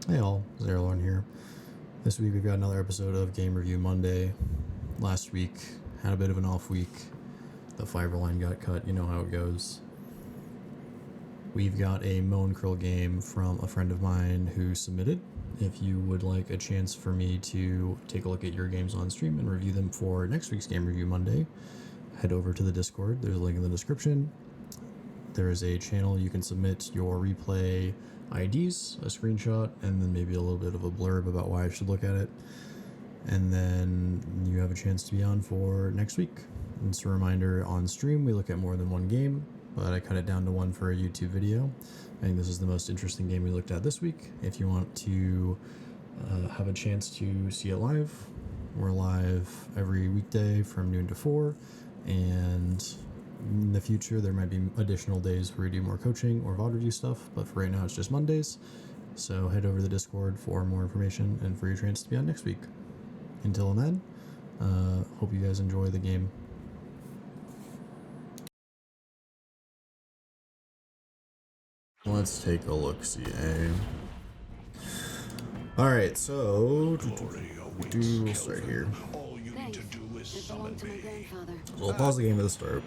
Hey all, Zerlorn here. This week we've got another episode of Game Review Monday. Last week had a bit of an off week. The fiber line got cut, you know how it goes. We've got a Moan Curl game from a friend of mine who submitted. If you would like a chance for me to take a look at your games on stream and review them for next week's Game Review Monday, head over to the Discord. There's a link in the description. There is a channel you can submit your replay IDs, a screenshot, and then maybe a little bit of a blurb about why I should look at it. And then you have a chance to be on for next week. And just a reminder, on stream we look at more than one game, but I cut it down to one for a YouTube video. I think this is the most interesting game we looked at this week. If you want to have a chance to see it live, we're live every weekday from noon to 4, and in the future there might be additional days where we do more coaching or VOD review stuff, but for right now it's just Mondays. So head over to the Discord for more information and for your chance to be on next week. Until then, hope you guys enjoy the game. Let's take a look-see, eh? Alright, so we'll start here. We'll pause the game at the start.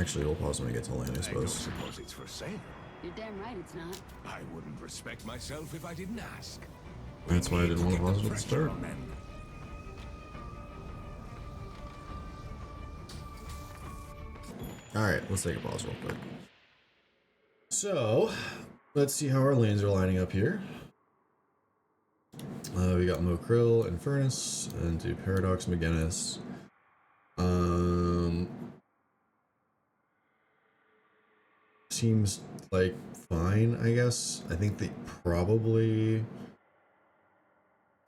Actually, we'll pause when we get to land, I suppose. It's for sale. You're damn right it's not. I wouldn't respect myself if I didn't ask. That's why I didn't want to pause it at the start. Alright, let's take a pause real quick. So, let's see how our lanes are lining up here. We got Krill and Furnace, and do Paradox McGinnis. Seems like fine, I guess. I think they probably,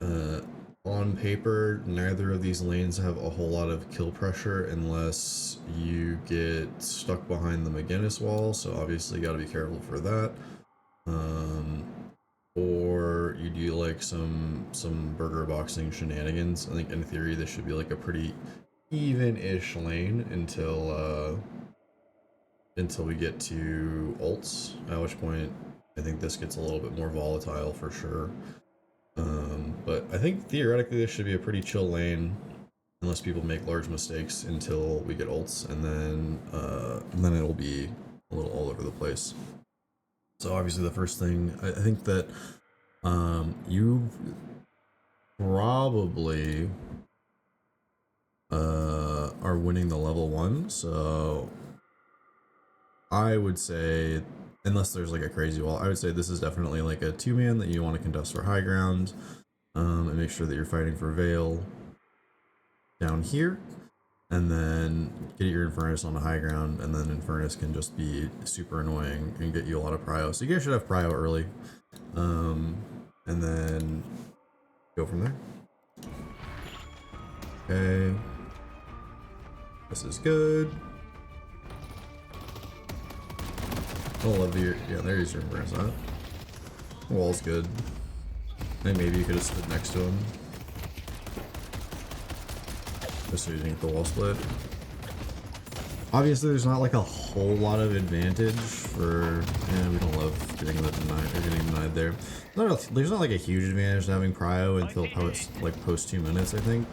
on paper, neither of these lanes have a whole lot of kill pressure unless you get stuck behind the McGinnis wall, so obviously you gotta be careful for that. Or you do like some burger boxing shenanigans. I think in theory this should be like a pretty even-ish lane until we get to ults, at which point I think this gets a little bit more volatile for sure. But I think theoretically this should be a pretty chill lane, unless people make large mistakes until we get ults, and then it'll be a little all over the place. So obviously the first thing, I think that you probably are winning the level 1, so I would say, unless there's like a crazy wall, I would say this is definitely like a 2-man that you want to contest for high ground, and make sure that you're fighting for Veil down here, and then get your Infernus on the high ground, and then Infernus can just be super annoying and get you a lot of prio. So you guys should have prio early, and then go from there. Okay, this is good. I love your, yeah, there's your Infernus, huh? Wall's good. And maybe you could have stood next to him, just so you didn't get the wall split. Obviously, there's not like a whole lot of advantage for, yeah, we don't love getting denied or getting denied there. There's not like a huge advantage to having prio until post 2 minutes, I think.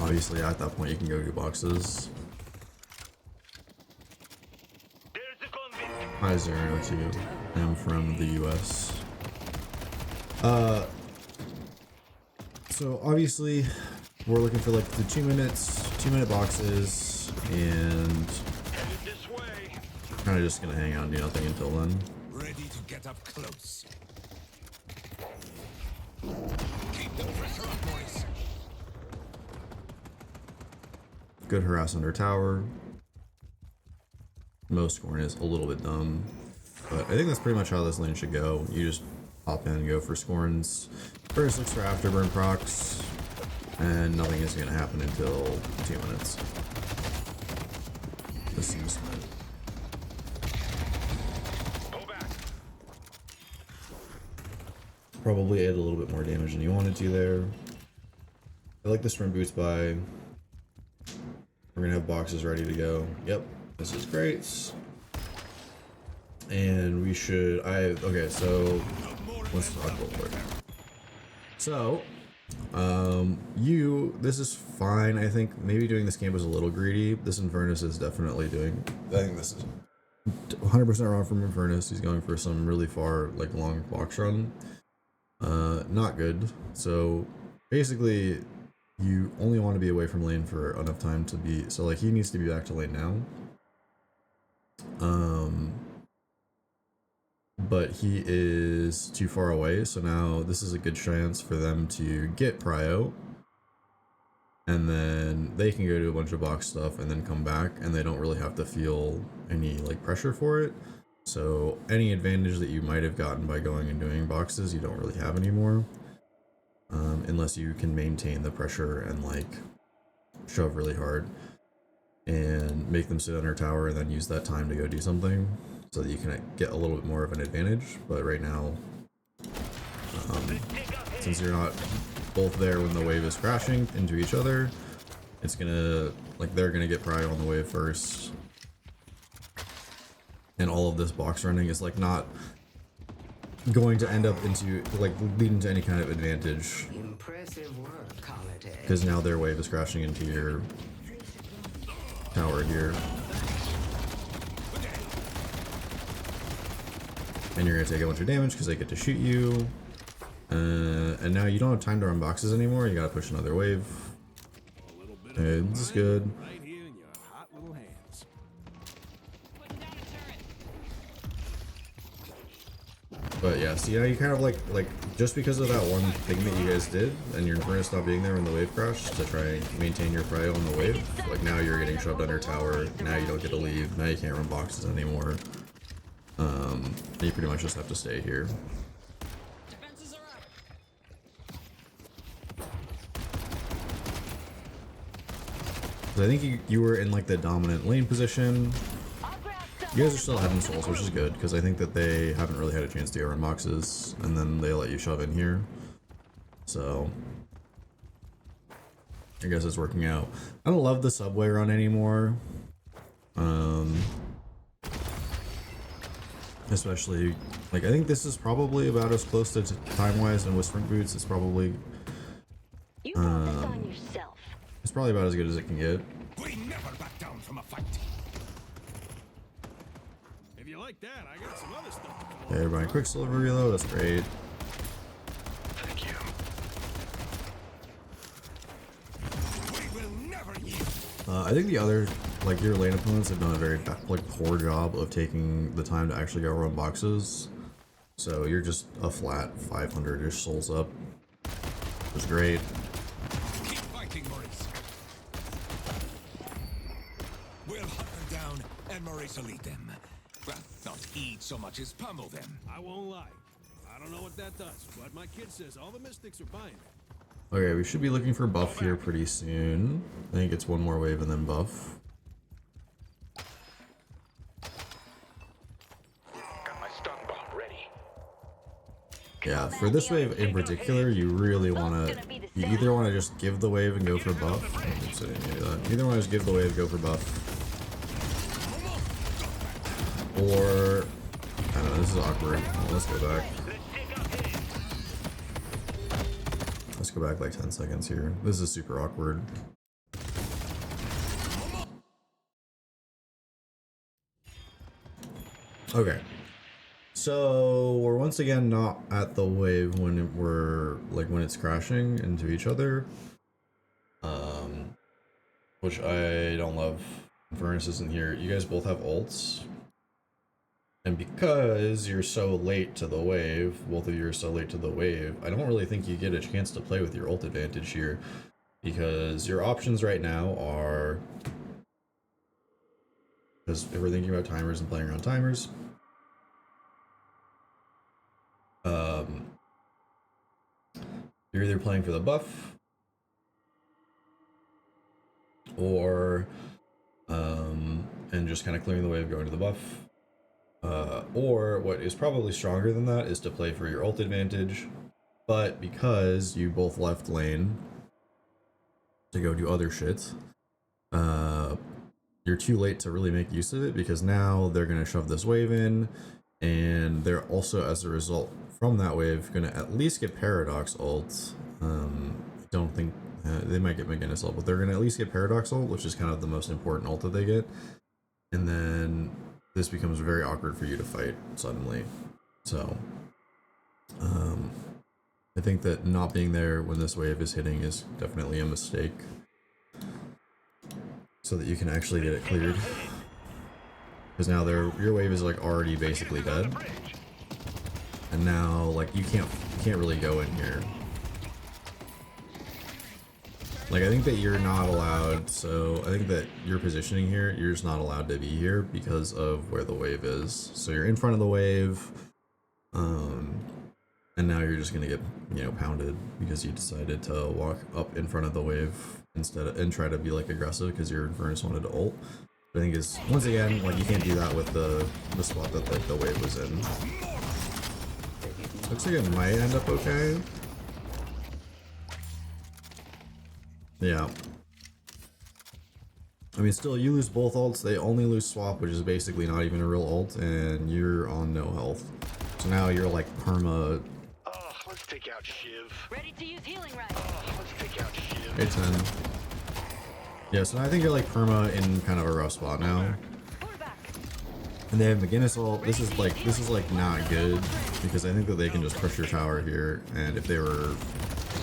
Obviously, at that point, you can go do boxes. Hi Zero to you. I'm from the US. So obviously we're looking for like the 2-minute boxes, and kind of just gonna hang out and do nothing until then. Ready to get up close. Keep the pressure up, boys. Good harass under tower. Most scoring is a little bit dumb, but I think that's pretty much how this lane should go. You just hop in and go for scorns. First looks for afterburn procs, and nothing is going to happen until 2 minutes. This seems fine. Probably add a little bit more damage than you wanted to there. I like the sprint boots by. We're going to have boxes ready to go. Yep, this is great. And we should, okay, so let's talk about it. So, this is fine. I think maybe doing this camp was a little greedy. This Infernus is definitely doing, I think this is 100% wrong from Infernus. He's going for some really far, like, long box run. Not good. So, basically, you only want to be away from lane for enough time to be, so, like, he needs to be back to lane now. But he is too far away, so now this is a good chance for them to get prio, and then they can go do a bunch of box stuff and then come back, and they don't really have to feel any like pressure for it. So any advantage that you might have gotten by going and doing boxes, you don't really have anymore, unless you can maintain the pressure and like shove really hard and make them sit under tower and then use that time to go do something, so that you can get a little bit more of an advantage. But right now, since you're not both there when the wave is crashing into each other, it's gonna, like, they're gonna get prio on the wave first. And all of this box running is, like, not going to end up into, like, leading to any kind of advantage. Impressive work, Holiday. Because now their wave is crashing into your tower here. And you're gonna take a bunch of damage because they get to shoot you. And now you don't have time to run boxes anymore. You gotta push another wave. Okay, this is good. Right here in your hot little hands. But yeah, see, now you kind of like just because of that one thing that you guys did, and your Infernus stopped being there when the wave crashed to try and maintain your prio on the wave. Like, now you're getting shoved under tower. Now you don't get to leave. Now you can't run boxes anymore. You pretty much just have to stay here. I think you were in like the dominant lane position. You guys are still having souls, which is good, because I think that they haven't really had a chance to go run boxes, and then they let you shove in here. So I guess it's working out. I don't love the subway run anymore. Especially, like, I think this is probably about as close to time-wise and Whispering Boots. It's probably, You brought this on yourself. it's probably about as good as it can get. We never back down from a fight. If you like that, I got some other stuff to Okay, everybody, Quicksilver reload, that's great. Thank you. We will never yield. I think the other, like, your lane opponents have done a very, like, poor job of taking the time to actually go run boxes. So you're just a flat 500-ish souls up. Which is great. Keep fighting, Maurice. We'll hunt them down, and Maurice will lead them. Well, not eat so much as pummel them. I won't lie. I don't know what that does, but my kid says all the mystics are buying it. Okay, we should be looking for buff here pretty soon. I think it's one more wave and then buff. Got my stun bomb ready. Yeah, for this wave in particular, you really want to, you either want to just give the wave and go for buff. Oops, I didn't do that. You either want to just give the wave, go for buff. Or, I don't know, this is awkward. Well, let's go back. Let's go back like 10 seconds here. This is super awkward. Okay. So we're once again not at the wave when when it's crashing into each other. Which I don't love. Infernus isn't here. You guys both have ults. And because you're so late to the wave, both of you are so late to the wave, I don't really think you get a chance to play with your ult advantage here. Because your options right now are, because if we're thinking about timers and playing around timers, you're either playing for the buff, or and just kind of clearing the wave going to the buff. Or what is probably stronger than that is to play for your ult advantage, but because you both left lane to go do other shit, you're too late to really make use of it, because now they're gonna shove this wave in, and they're also, as a result from that wave, gonna at least get Paradox ult. Don't think they might get McGinnis ult, but they're gonna at least get Paradox ult, which is kind of the most important ult that they get. And then this becomes very awkward for you to fight suddenly. So, I think that not being there when this wave is hitting is definitely a mistake, so that you can actually get it cleared. Because now your wave is like already basically dead, and now like you can't really go in here. Like, I think that you're not allowed, so I think that your positioning here, you're just not allowed to be here because of where the wave is. So you're in front of the wave, and now you're just gonna get, you know, pounded because you decided to walk up in front of the wave instead of, and try to be like aggressive because your Infernus wanted to ult. But I think is, once again, like, you can't do that with the spot that like the wave was in. Looks like it might end up okay. Yeah. I mean, still, you lose both ults. They only lose swap, which is basically not even a real ult, and you're on no health. So now you're like perma. Let's take out Shiv. Ready to use healing right. Let's take out Shiv. Hey, 10. Yeah, so I think you're like perma in kind of a rough spot now. And they have McGinnis ult. This is like not good because I think that they can just push your tower here, and if they were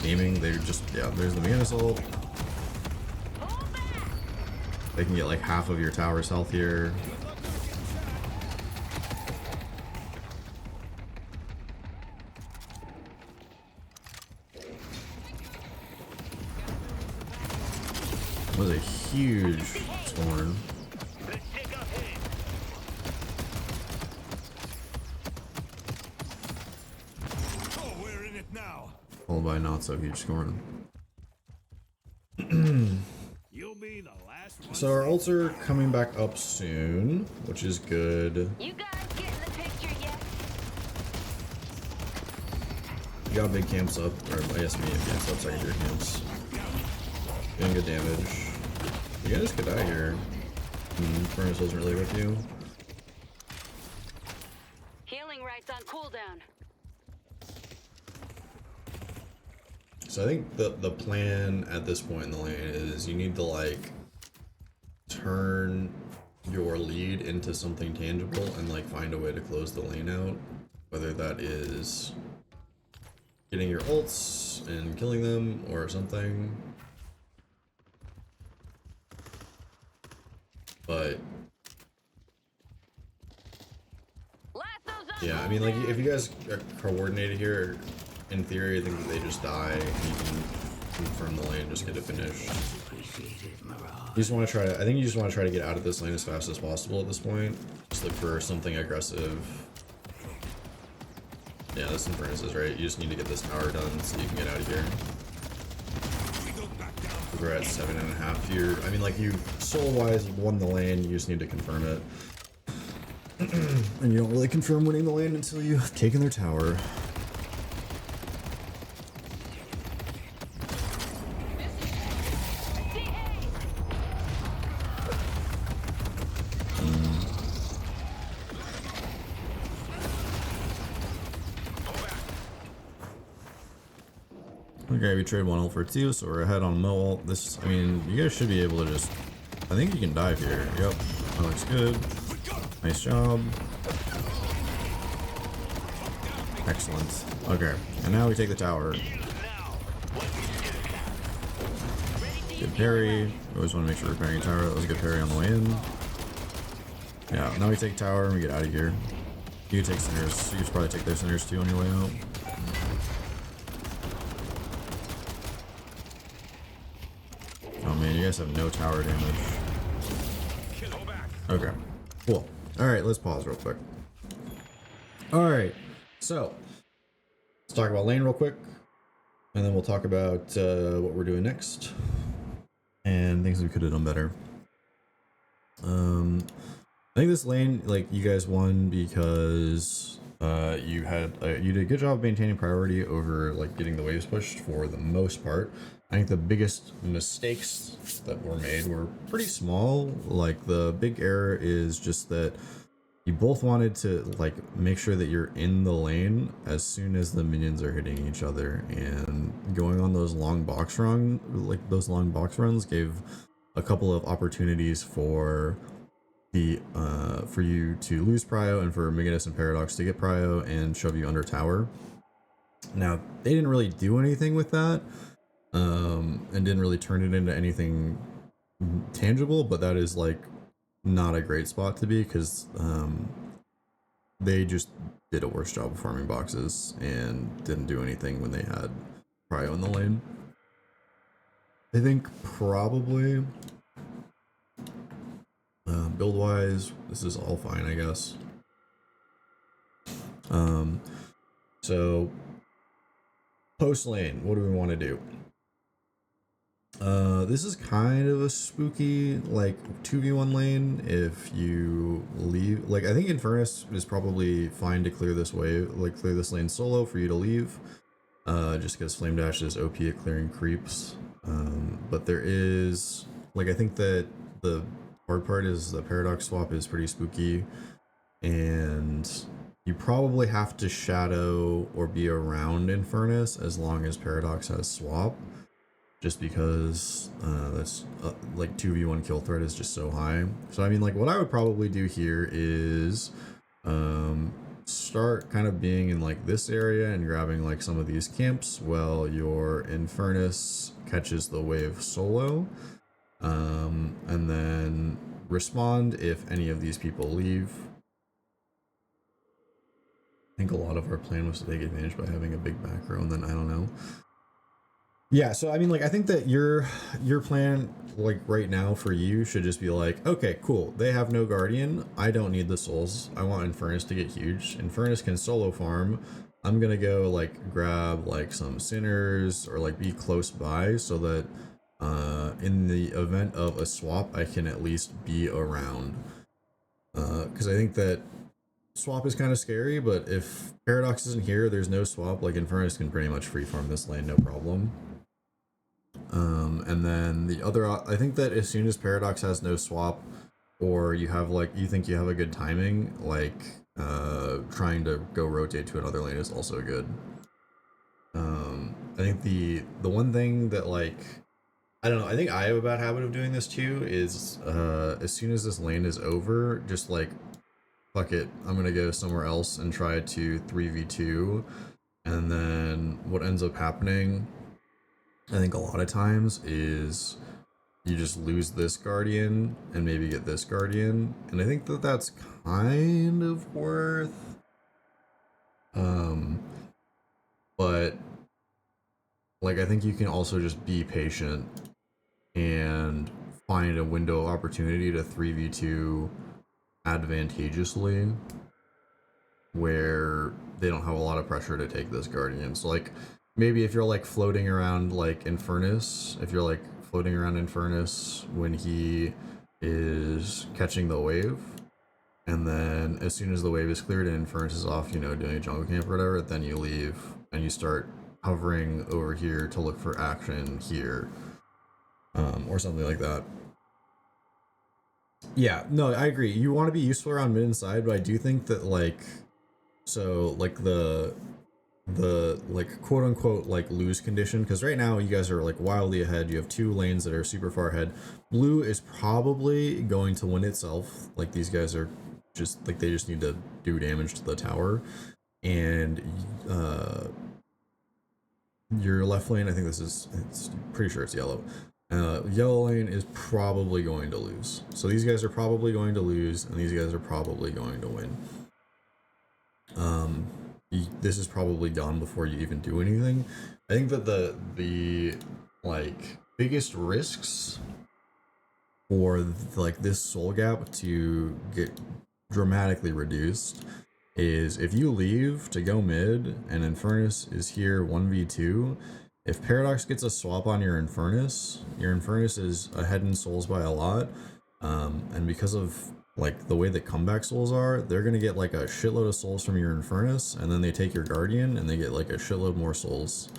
aiming, they would just, yeah, there's the McGinnis ult. They can get like half of your tower's health here. That was a huge storm. Oh, we're in it now. Followed by not so huge scoring. You'll be the last one. So our ults are coming back up soon, which is good. You guys getting the picture yet? We got big camps up, or I guess medium camps up, secondary camps. Doing good damage. You guys could die here. Furnace wasn't really with you. Healing rights on cooldown. So I think the plan at this point in the lane is you need to like turn your lead into something tangible and like find a way to close the lane out. Whether that is getting your ults and killing them or something. But yeah, I mean, like, if you guys are coordinated here, in theory, I think that they just die and you can confirm the lane, just get it finished. You just want to try to, I think you just want to try to get out of this lane as fast as possible at this point. Just look for something aggressive. Yeah, this Infernus is right. You just need to get this tower done so you can get out of here. We're at 7.5 here. I mean, like, you soul-wise won the lane, you just need to confirm it. And you don't really confirm winning the lane until you've taken their tower. Okay, we trade 1 ult for 2, so we're ahead on Mo ult. This, I mean, you guys should be able to just, I think you can dive here. Yep, that looks good. Nice job. Excellent. Okay, and now we take the tower. Good parry. We always want to make sure we're parrying tower. That was a good parry on the way in. Yeah, now we take tower and we get out of here. You can take centers. You should probably take their centers too on your way out. Oh man, you guys have no tower damage. Okay, cool. Alright, let's pause real quick. Alright, so let's talk about lane real quick, and then we'll talk about what we're doing next and things we could have done better. I think this lane, like, you guys won because you did a good job of maintaining priority over like getting the waves pushed for the most part. I think the biggest mistakes that were made were pretty small. Like, the big error is just that you both wanted to like make sure that you're in the lane as soon as the minions are hitting each other, and going on those long box runs gave a couple of opportunities for for you to lose prio and for Megadus and Paradox to get prio and shove you under tower. Now they didn't really do anything with that, and didn't really turn it into anything tangible, but that is like not a great spot to be, because they just did a worse job of farming boxes and didn't do anything when they had prio in the lane. I think probably build wise this is all fine, I guess. So post lane, what do we want to do? This is kind of a spooky like 2v1 lane. If you leave, like, I think Infernus is probably fine to clear this wave, like clear this lane solo for you to leave, just because Flame Dash is OP at clearing creeps. But there is, like, I think that the hard part is the Paradox swap is pretty spooky, and you probably have to shadow or be around Infernus as long as Paradox has swap, just because that's like 2v1 kill threat is just so high. So I mean, like, what I would probably do here is start kind of being in like this area and grabbing like some of these camps while your Infernus catches the wave solo, and then respond if any of these people leave. I think a lot of our plan was to take advantage by having a big back row, and then I don't know. Yeah, so I mean, like, I think that your plan, like, right now for you should just be like, okay, cool, they have no Guardian, I don't need the souls, I want Infernus to get huge, Infernus can solo farm, I'm gonna go, like, grab, like, some Sinners, or, like, be close by, so that, in the event of a swap, I can at least be around. Because I think that swap is kind of scary, but if Paradox isn't here, there's no swap, like, Infernus can pretty much free farm this lane, no problem. And then the other, I think that as soon as Paradox has no swap, or you have like, you think you have a good timing, like trying to go rotate to another lane is also good. I think the one thing that, like, I don't know, I think I have a bad habit of doing this too, is as soon as this lane is over, just like, fuck it, I'm gonna go somewhere else and try to 3v2, and then what ends up happening, I think a lot of times, is you just lose this Guardian and maybe get this Guardian, and I think that that's kind of worth, but like, I think you can also just be patient and find a window of opportunity to 3v2 advantageously where they don't have a lot of pressure to take this Guardian. So like, maybe if you're like floating around like Infernus, if you're like floating around Infernus when he is catching the wave, and then as soon as the wave is cleared and Infernus is off, you know, doing a jungle camp or whatever, then you leave and you start hovering over here to look for action here, or something like that. Yeah, no, I agree. You want to be useful around mid and side, but I do think that, like, so like the like quote unquote like lose condition, because right now you guys are like wildly ahead, you have two lanes that are super far ahead. Blue is probably going to win itself, like these guys are just like, they just need to do damage to the tower, and your left lane, I think this is, it's pretty sure it's yellow, yellow lane is probably going to lose. So these guys are probably going to lose, and these guys are probably going to win. This is probably done before you even do anything. I think that the like biggest risks for like this soul gap to get dramatically reduced is if you leave to go mid and Infernus is here 1v2. If Paradox gets a swap on your Infernus is ahead in souls by a lot, and because of like the way that comeback souls are, they're gonna get like a shitload of souls from your Infernus, and then they take your Guardian and they get like a shitload more souls.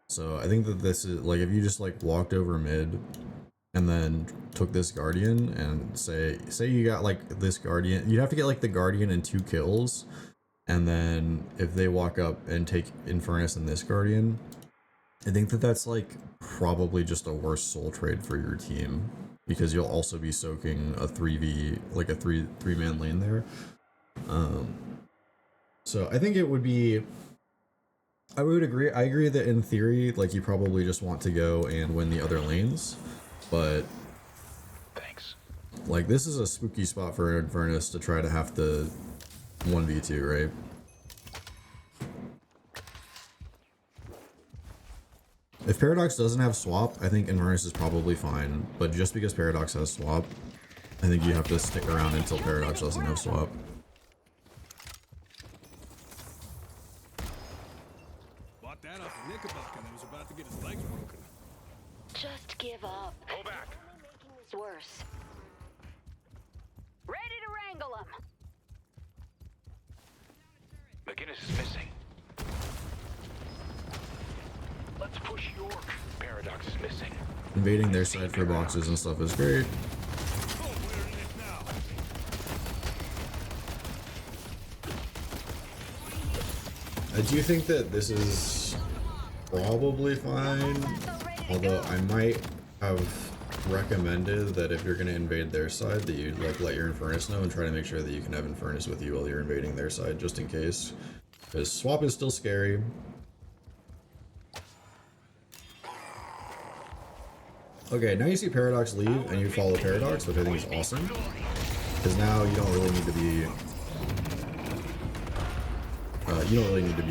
So I think that this is like, if you just like walked over mid and then took this Guardian and say you got like this Guardian, you'd have to get like the Guardian and 2 kills, and then if they walk up and take Infernus and this Guardian, I think that that's like probably just a worse soul trade for your team, because you'll also be soaking a 3v, like a three-man lane there. So I think it would be, I agree that in theory, like, you probably just want to go and win the other lanes, but Thanks. like, this is a spooky spot for Infernus to try to have to 1v2, right? If Paradox doesn't have swap, I think Infernus is probably fine, but just because Paradox has swap, I think you have to stick around until Paradox doesn't have swap. Bought that off of Knickerbocker and he was about to get his legs broken. Just give up. Pull back. Only making this worse. Ready to wrangle him. McGinnis is missing. Let's push York. Paradox is missing. Invading their side for boxes and stuff is great. Oh, we're in it now. I do think that this is probably fine, although I might have recommended that if you're going to invade their side, that you like let your Infernus know and try to make sure that you can have Infernus with you while you're invading their side, just in case. Because swap is still scary. Okay, now you see Paradox leave and you follow Paradox, which I think is awesome. Because now you don't really need to be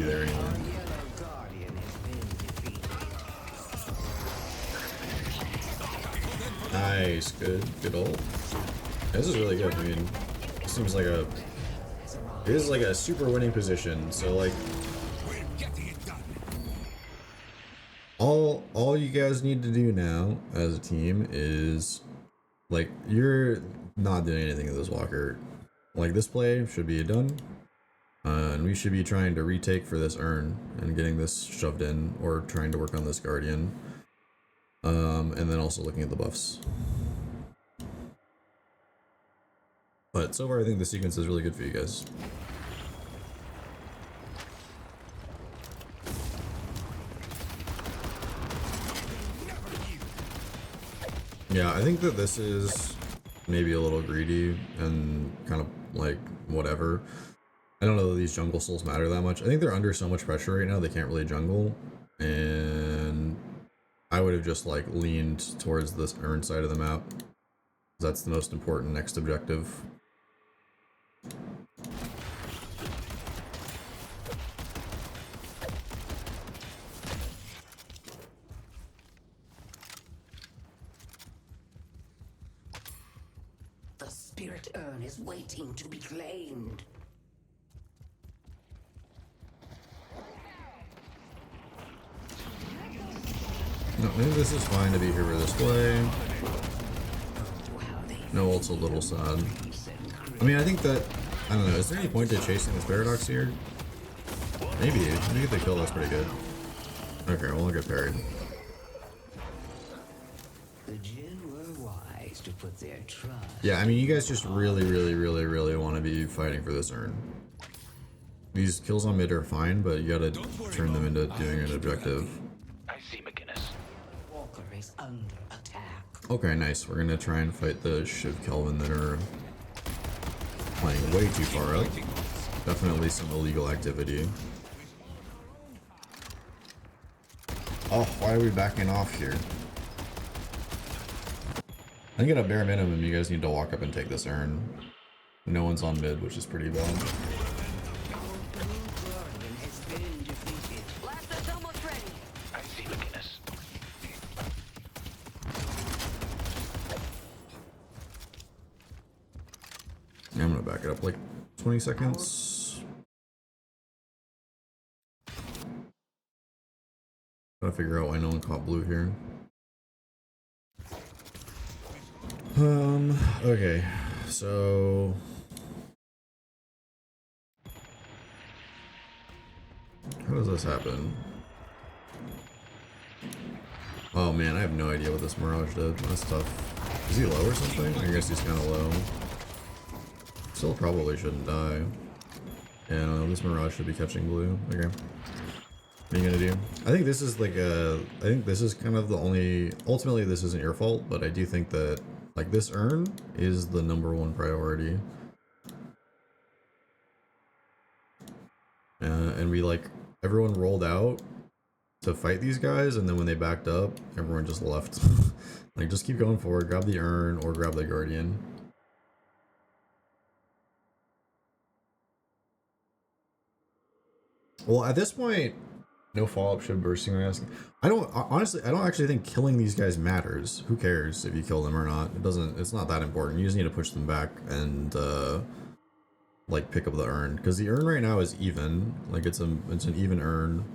there anymore. Yellow Guardian has been defeated. Nice, good ult. This is really good. I mean, it seems like it is like a super winning position. So like, We're getting it done. all you guys need to do now as a team is, like, you're not doing anything in this walker. Like, this play should be done. And we should be trying to retake for this urn and getting this shoved in, or trying to work on this Guardian. And then also looking at the buffs. But so far I think the sequence is really good for you guys. Yeah, I think that this is maybe a little greedy and kind of like whatever. I don't know that these jungle souls matter that much. I think they're under so much pressure right now they can't really jungle, and I would have just like leaned towards this urn side of the map. That's the most important next objective. The spirit urn is waiting to be claimed. No, maybe this is fine to be here for this play. How they No ult's a little sad. I mean, I think that, I don't know, is there any point to chasing this Paradox here? Maybe. Maybe get the kill, that's pretty good. Okay, well, I'll get parried. The Jinn were wise to put their trust. Yeah, I mean, you guys just really want to be fighting for this urn. These kills on mid are fine, but you gotta turn them into doing an objective. I see McGinnis. Walker is under attack. Okay, nice. We're gonna try and fight the Shiv Kelvin that are playing way too far up. Definitely some illegal activity. Oh, why are we backing off here? I think at a bare minimum, you guys need to walk up and take this urn. No one's on mid, which is pretty bad. Our blue guardian has been defeated. Blaster's almost ready. I see McGinnis. Yeah, I'm gonna back it up like 20 seconds. Gotta figure out why no one caught blue here. Okay, so how does this happen? Oh man, I have no idea what this Mirage did. That's tough. Is he low or something? I guess he's kind of low. Still probably shouldn't die. Yeah, no, this Mirage should be catching blue. Okay. What are you gonna do? I think this is like I think this is kind of the only... Ultimately, this isn't your fault, but I do think that, like, this urn is the #1 priority. And we, like, everyone rolled out to fight these guys, and then when they backed up, everyone just left. Like, just keep going forward, grab the urn, or grab the Guardian. Well, at this point, no follow-up should bursting asking. Honestly, I don't actually think killing these guys matters. Who cares if you kill them or not? It's not that important. You just need to push them back and, like, pick up the urn. Because the urn right now is even. Like, it's an even urn.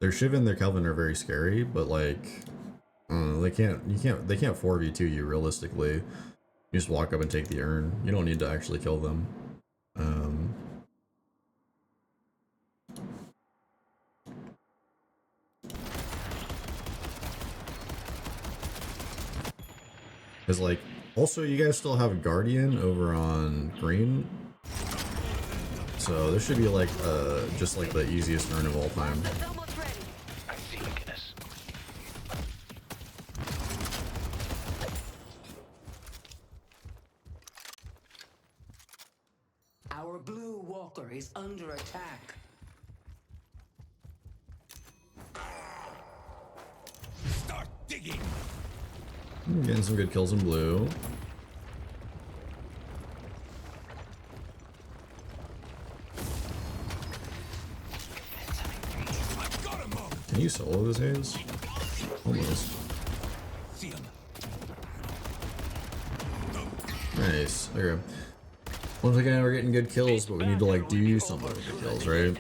Their Shiv and their Kelvin are very scary, but, like, they can't 4v2 you realistically. You just walk up and take the urn. You don't need to actually kill them. Because, like, also you guys still have Guardian over on green. So this should be like, just like the easiest urn of all time. It's almost ready. I see weakness. Our blue walker is under attack. Start digging. Getting some good kills in blue. I've got him up. Can you solo this haze? Almost. See him. Nice. Okay. Once again, we're getting good kills, but we need to, like, do something with the kills, right?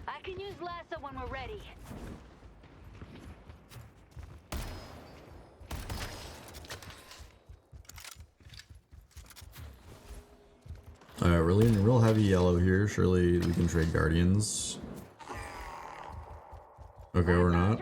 I can use lasso when we're ready. Alright, we're leaning real heavy yellow here. Surely we can trade Guardians. Okay, we're not.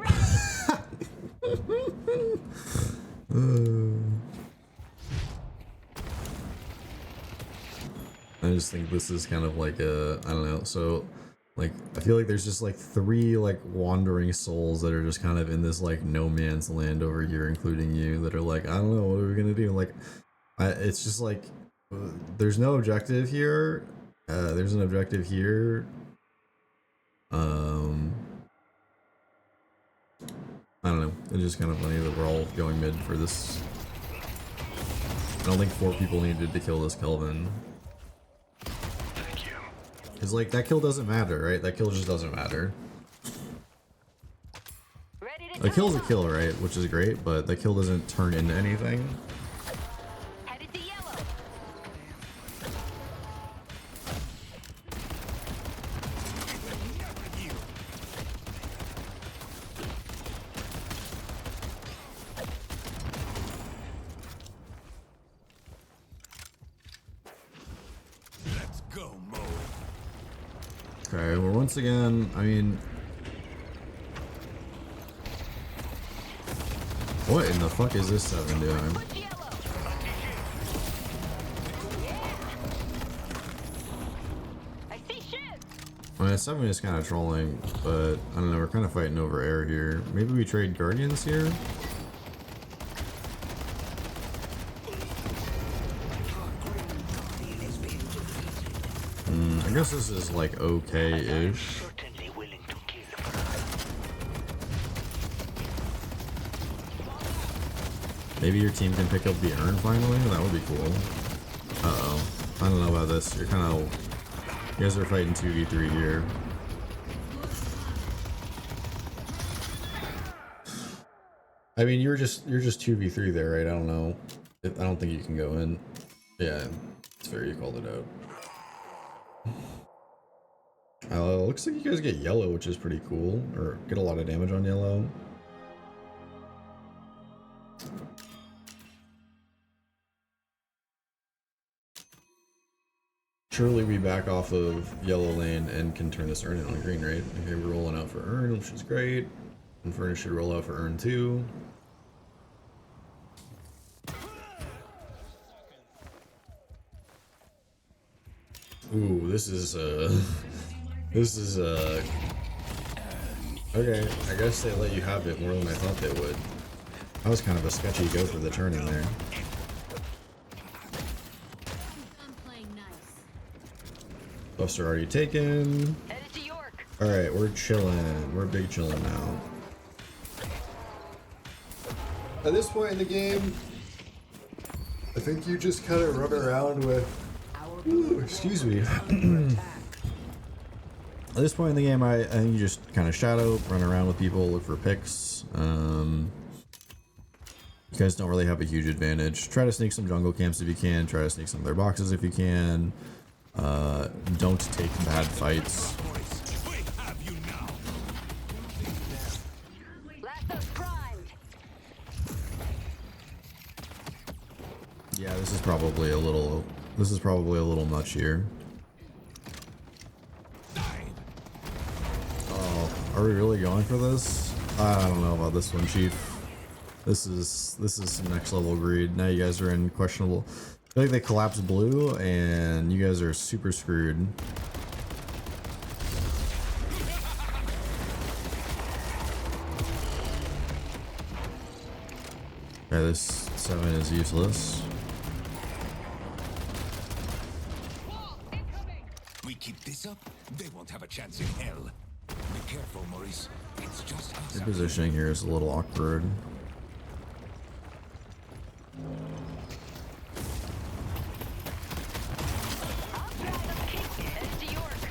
I just think this is kind of like a, I don't know, so, like, I feel like there's just like 3 like wandering souls that are just kind of in this like no man's land over here, including you, that are like, I don't know, what are we gonna do? Like, it's just like, there's no objective here. There's an objective here. I don't know. It's just kind of funny that we're all going mid for this. I don't think 4 people needed to kill this Kelvin. Thank you. Because, like, that kill doesn't matter, right? That kill just doesn't matter. Ready to A kill's a go. kill, right? Which is great, but that kill doesn't turn into anything. Headed to yellow. Let's go, Mo. Okay, well, once again, I mean... What in the fuck is this 7 doing? Push yellow. I see shit. I mean, 7 is kind of trolling, but I don't know, we're kind of fighting over air here. Maybe we trade Guardians here? I guess this is like okay-ish. Certainly willing to kill. Maybe your team can pick up the urn finally? That would be cool. Uh-oh. I don't know about this. You're kind of... You guys are fighting 2v3 here. I mean, you're just 2v3 there, right? I don't know. I don't think you can go in. Yeah, it's fair you called it out. Looks like you guys get yellow, which is pretty cool. Or get a lot of damage on yellow. Surely we back off of yellow lane and can turn this urn in on green, right? Okay, we're rolling out for urn, which is great. And Furnace should roll out for urn 2. Ooh, this is okay, I guess they let you have it more than I thought they would. That was kind of a sketchy go for the turning there. I'm playing nice. Buffs are already taken. Headed to York. Alright, we're chilling. We're big chilling now. At this point in the game, I think you just kind of run around with... Ooh, excuse me. At this point in the game, I think you just kind of shadow, run around with people, look for picks. You guys don't really have a huge advantage. Try to sneak some jungle camps if you can. Try to sneak some of their boxes if you can. Don't take bad fights. We have you now. Lasso's primed. Yeah, this is probably a little much here. Oh, are we really going for this? I don't know about this one, Chief. This is some next level greed. Now you guys are in questionable. I feel like they collapsed blue and you guys are super screwed. Yeah, this 7 is useless. We keep this up, they won't have a chance in hell. Be careful, Maurice. It's just us. Your positioning here is a little awkward. Headed to York.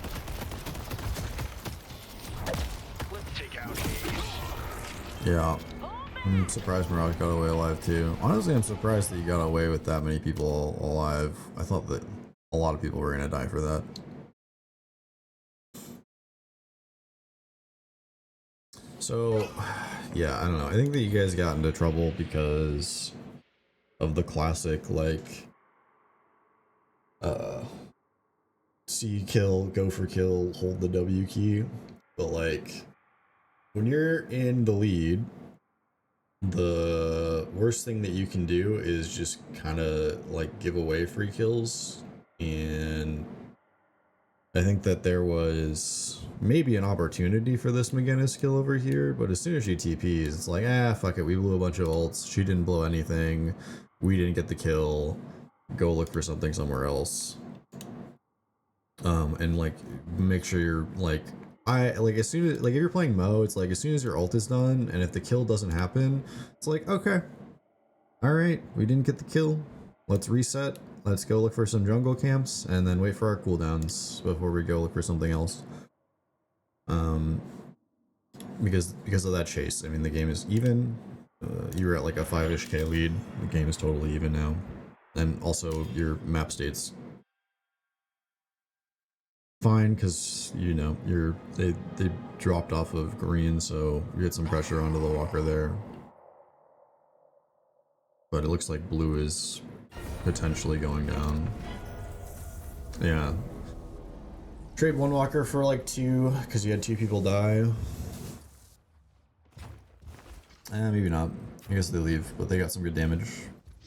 Let's take out Hayes. Yeah. I'm surprised Mirage got away alive too. Honestly, I'm surprised that you got away with that many people alive. I thought that a lot of people were gonna die for that. So, yeah, I don't know. I think that you guys got into trouble because of the classic, like, C kill, go for kill, hold the W key. But, like, when you're in the lead, the worst thing that you can do is just kind of, like, give away free kills. And I think that there was maybe an opportunity for this McGinnis kill over here, but as soon as she TPs, it's like, ah, fuck it, we blew a bunch of ults, she didn't blow anything, we didn't get the kill, go look for something somewhere else. And like, make sure you're like, as soon as, like, if you're playing Mo, it's like, as soon as your ult is done, and if the kill doesn't happen, it's like, okay, alright, we didn't get the kill, let's reset. Let's go look for some jungle camps and then wait for our cooldowns before we go look for something else. Because of that chase. I mean, the game is even. You were at like a 5-ish K lead. The game is totally even now. And also your map state's fine because, you know, they dropped off of green, so you get some pressure onto the walker there. But it looks like blue is potentially going down. Yeah. Trade one walker for like 2 because you had 2 people die. Maybe not. I guess they leave, but they got some good damage.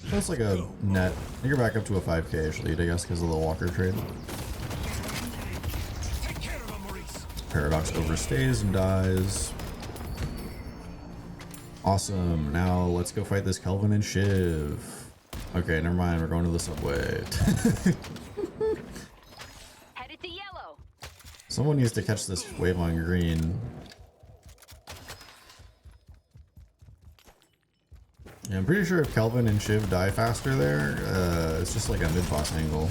That's like a net. You're back up to a 5k-ish lead, I guess, because of the walker trade. Take care of him, Maurice. Paradox overstays and dies. Awesome. Now let's go fight this Kelvin and Shiv. Okay, never mind. We're going to the subway. Headed to yellow. Someone needs to catch this wave on green. Yeah, I'm pretty sure if Kelvin and Shiv die faster there, it's just like a mid-boss angle.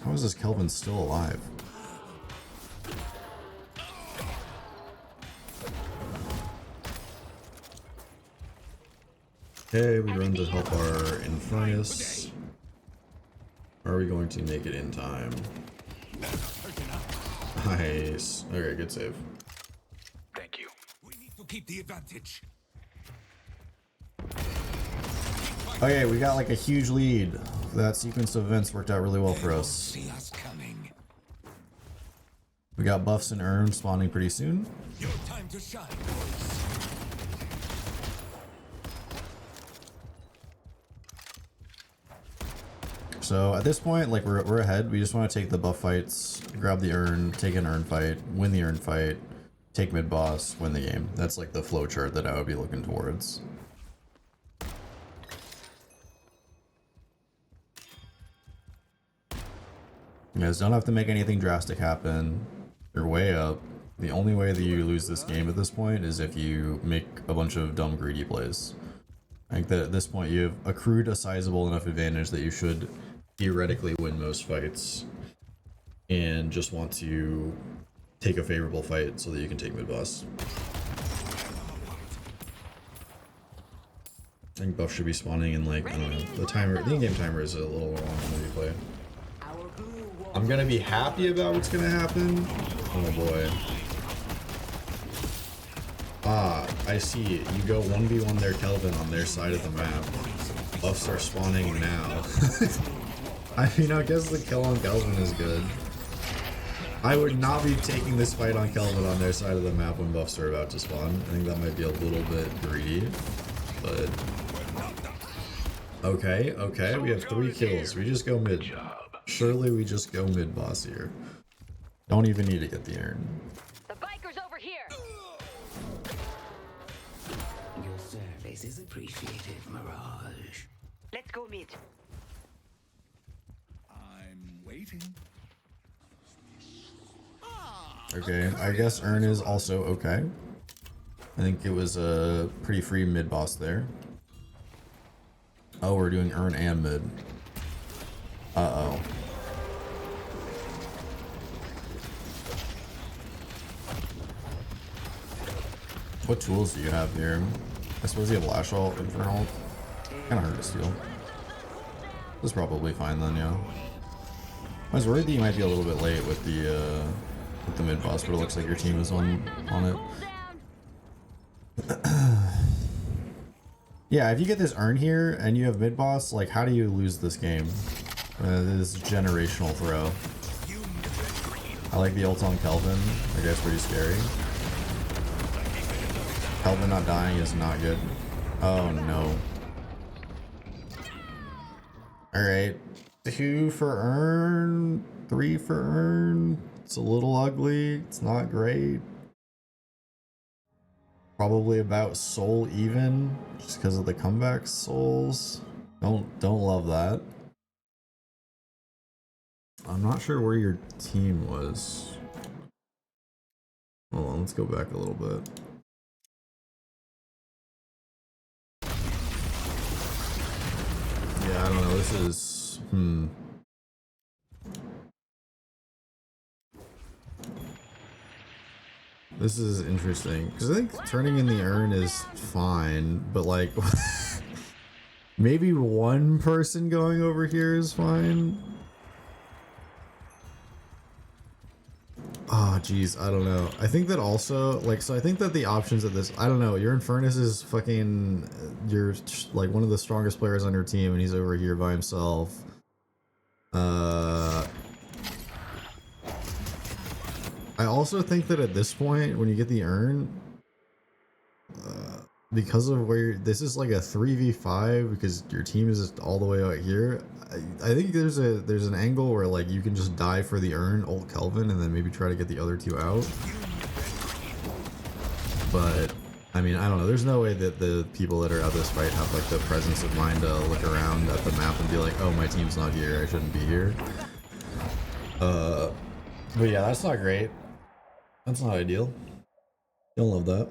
How is this Kelvin still alive? Okay, we run to help our Infernus. Are we going to make it in time? Nice. Okay, good save. Thank you. keep the advantage. Okay, we got like a huge lead. That sequence of events worked out really well for us. See us coming. We got buffs and urn spawning pretty soon. Your time to shine, boys. So at this point, like we're ahead. We just want to take the buff fights, grab the urn, take an urn fight, win the urn fight, take mid boss, win the game. That's like the flow chart that I would be looking towards. You guys don't have to make anything drastic happen. You're way up. The only way that you lose this game at this point is if you make a bunch of dumb greedy plays. I think that at this point you have accrued a sizable enough advantage that you should theoretically win most fights and just want to take a favorable fight so that you can take mid boss. I think buff should be spawning in like, I don't know, the timer, the in-game timer is a little long when you play. I'm gonna be happy about what's gonna happen. Oh boy. Ah, I see. You go 1v1 their Kelvin on their side of the map. Buffs are spawning now. I mean, I guess the kill on Kelvin is good. I would not be taking this fight on Kelvin on their side of the map when buffs are about to spawn. I think that might be a little bit greedy, but... Okay, okay, we have 3 kills. We just go mid. Surely we just go mid boss here. Don't even need to get the urn. The biker's over here. Your service is appreciated, Mirage. Let's go mid. I'm waiting. Okay, I guess urn is also okay. I think it was a pretty free mid boss there. Oh, we're doing urn and mid. Uh-oh. What tools do you have here? I suppose you have Lash Ult, Infernal. Kinda hard to steal. This is probably fine then, yeah. I was worried that you might be a little bit late with the mid boss, but it looks like your team is on it. Yeah, if you get this urn here and you have mid boss, like how do you lose this game? This generational throw. I like the ult on Kelvin. I guess pretty scary. Kelvin not dying is not good. Oh no. Alright. 2 for urn, 3 for urn. It's a little ugly. It's not great. Probably about soul even, just because of the comeback souls. Don't love that. I'm not sure where your team was. Hold on, let's go back a little bit. Yeah, I don't know. This is This is interesting because I think turning in the urn is fine, but like maybe one person going over here is fine. Oh geez, I don't know. I think that also like, so I think that the options of this, I don't know, your Infernus is fucking, you're like one of the strongest players on your team and he's over here by himself. I also think that at this point, when you get the urn, because of where this is like a 3v5, because your team is just all the way out here, I think there's an angle where like you can just die for the urn, ult Kelvin, and then maybe try to get the other 2 out. But I mean, I don't know. There's no way that the people that are at this fight have like the presence of mind to look around at the map and be like, oh, my team's not here, I shouldn't be here. But yeah, that's not great. That's not ideal. Don't love that.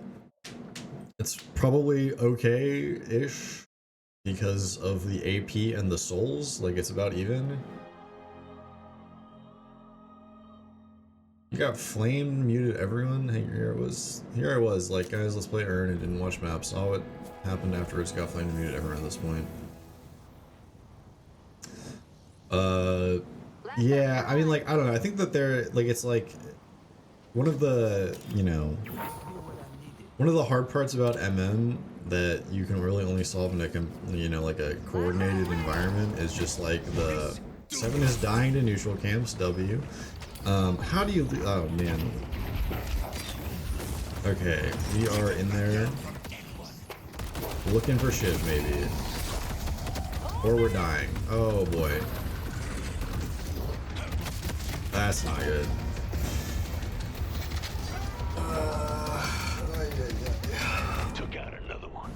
It's probably okay-ish because of the AP and the souls. Like, it's about even. You got flamed, muted everyone. Hey, here I was, like, guys, let's play Urn, and didn't watch maps. Saw what happened afterwards, got flamed and muted everyone at this point. Yeah, I mean, like, I don't know. I think that they're, like, it's like one of the, you know, One of the hard parts about MM that you can really only solve in a like a coordinated environment is just like the 7 is dying to neutral camps, W. How do you, oh man. Okay, we are in there looking for shit maybe. Or we're dying. Oh boy. That's not good. Took out another one.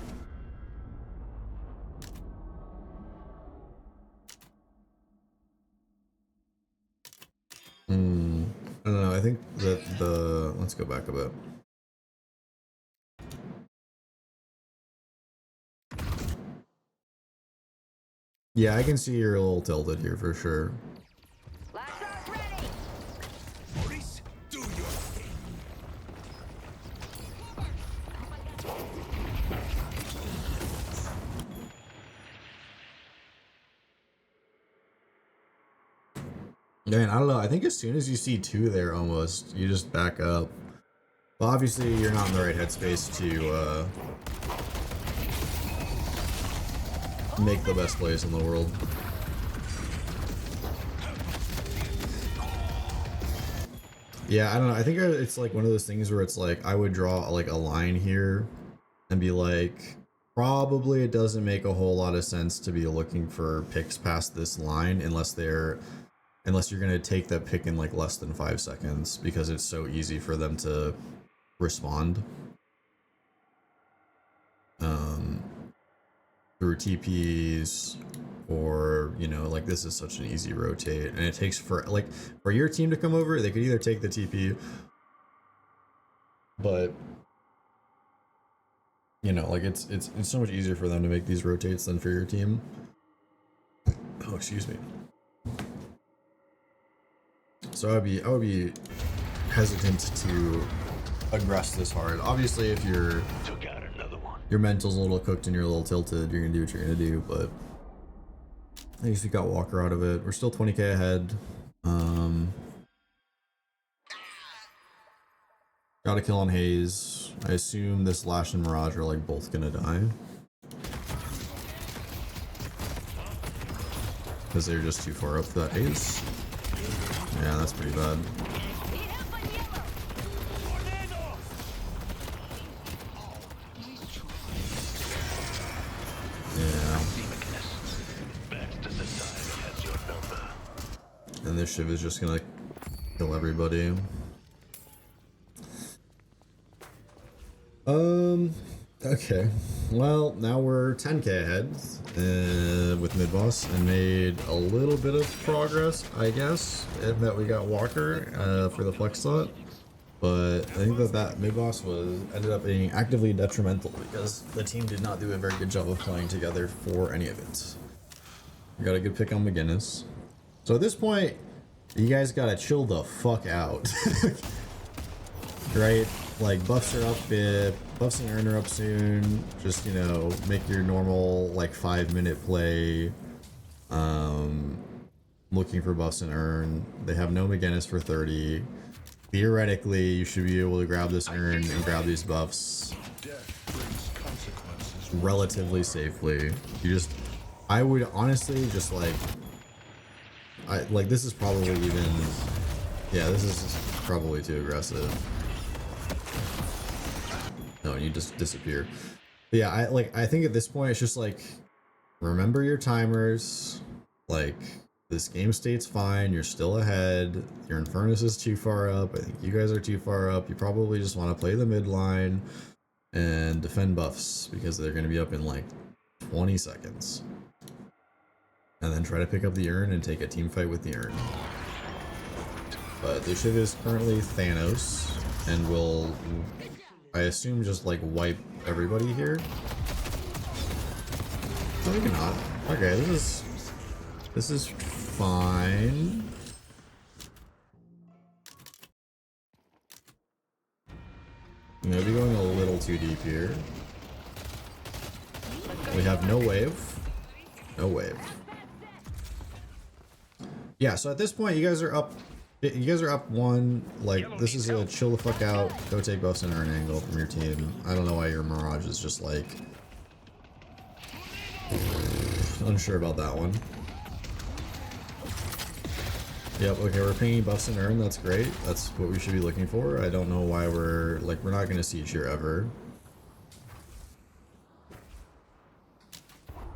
I don't know, I think that let's go back a bit. Yeah, I can see you're a little tilted here for sure. Last arc ready. Maurice, do your thing. Man, I don't know. I think as soon as you see 2 there almost, you just back up. But obviously you're not in the right headspace to make the best plays in the world. Yeah, I don't know. I think it's like one of those things where it's like I would draw like a line here and be like, probably it doesn't make a whole lot of sense to be looking for picks past this line unless you're gonna take that pick in like less than 5 seconds because it's so easy for them to respond. Through TPs, or you know, like this is such an easy rotate, and it takes for your team to come over. They could either take the TP, but you know, like it's so much easier for them to make these rotates than for your team. Oh, excuse me. So I would be hesitant to aggress this hard. Obviously, if Took out another one. your mental's a little cooked and you're a little tilted, you're gonna do what you're gonna do, but at least we got Walker out of it. We're still 20k ahead. Got a kill on Hayes. I assume this Lash and Mirage are like both gonna die. Because they're just too far up for that Hayes. Yeah, that's pretty bad. And this Shiv is just gonna kill everybody. Okay. Well, now we're 10k ahead with mid boss and made a little bit of progress, I guess, in that we got Walker for the flex slot. But I think that mid boss ended up being actively detrimental because the team did not do a very good job of playing together for any of it. We got a good pick on McGinnis. So at this point, you guys gotta chill the fuck out. Right? Like, buffs are up, buffs and earn are up soon. Just, you know, make your normal, like, 5-minute play. Looking for buffs and earn. They have no McGinnis for 30. Theoretically, you should be able to grab this earn and grab these buffs relatively safely. I would honestly just this is probably this is probably too aggressive. No, you just disappear. But yeah, I think at this point it's just like, remember your timers. Like, this game state's fine, you're still ahead, your Infernus is too far up, I think you guys are too far up, you probably just want to play the mid line and defend buffs because they're going to be up in like 20 seconds. And then try to pick up the urn and take a team fight with the urn. But this shit is currently Thanos and will, I assume, just like wipe everybody here. No, maybe not. Okay, this is fine. Maybe going a little too deep here. We have no wave. No wave. Yeah, so at this point, you guys are up You guys are up one. Like, this is a chill the fuck out, go take buffs and earn angle from your team. I don't know why your Mirage is just like... unsure about that one. Yep, okay, we're pinging buffs and earn, that's great. That's what we should be looking for. I don't know why we're not gonna siege here ever.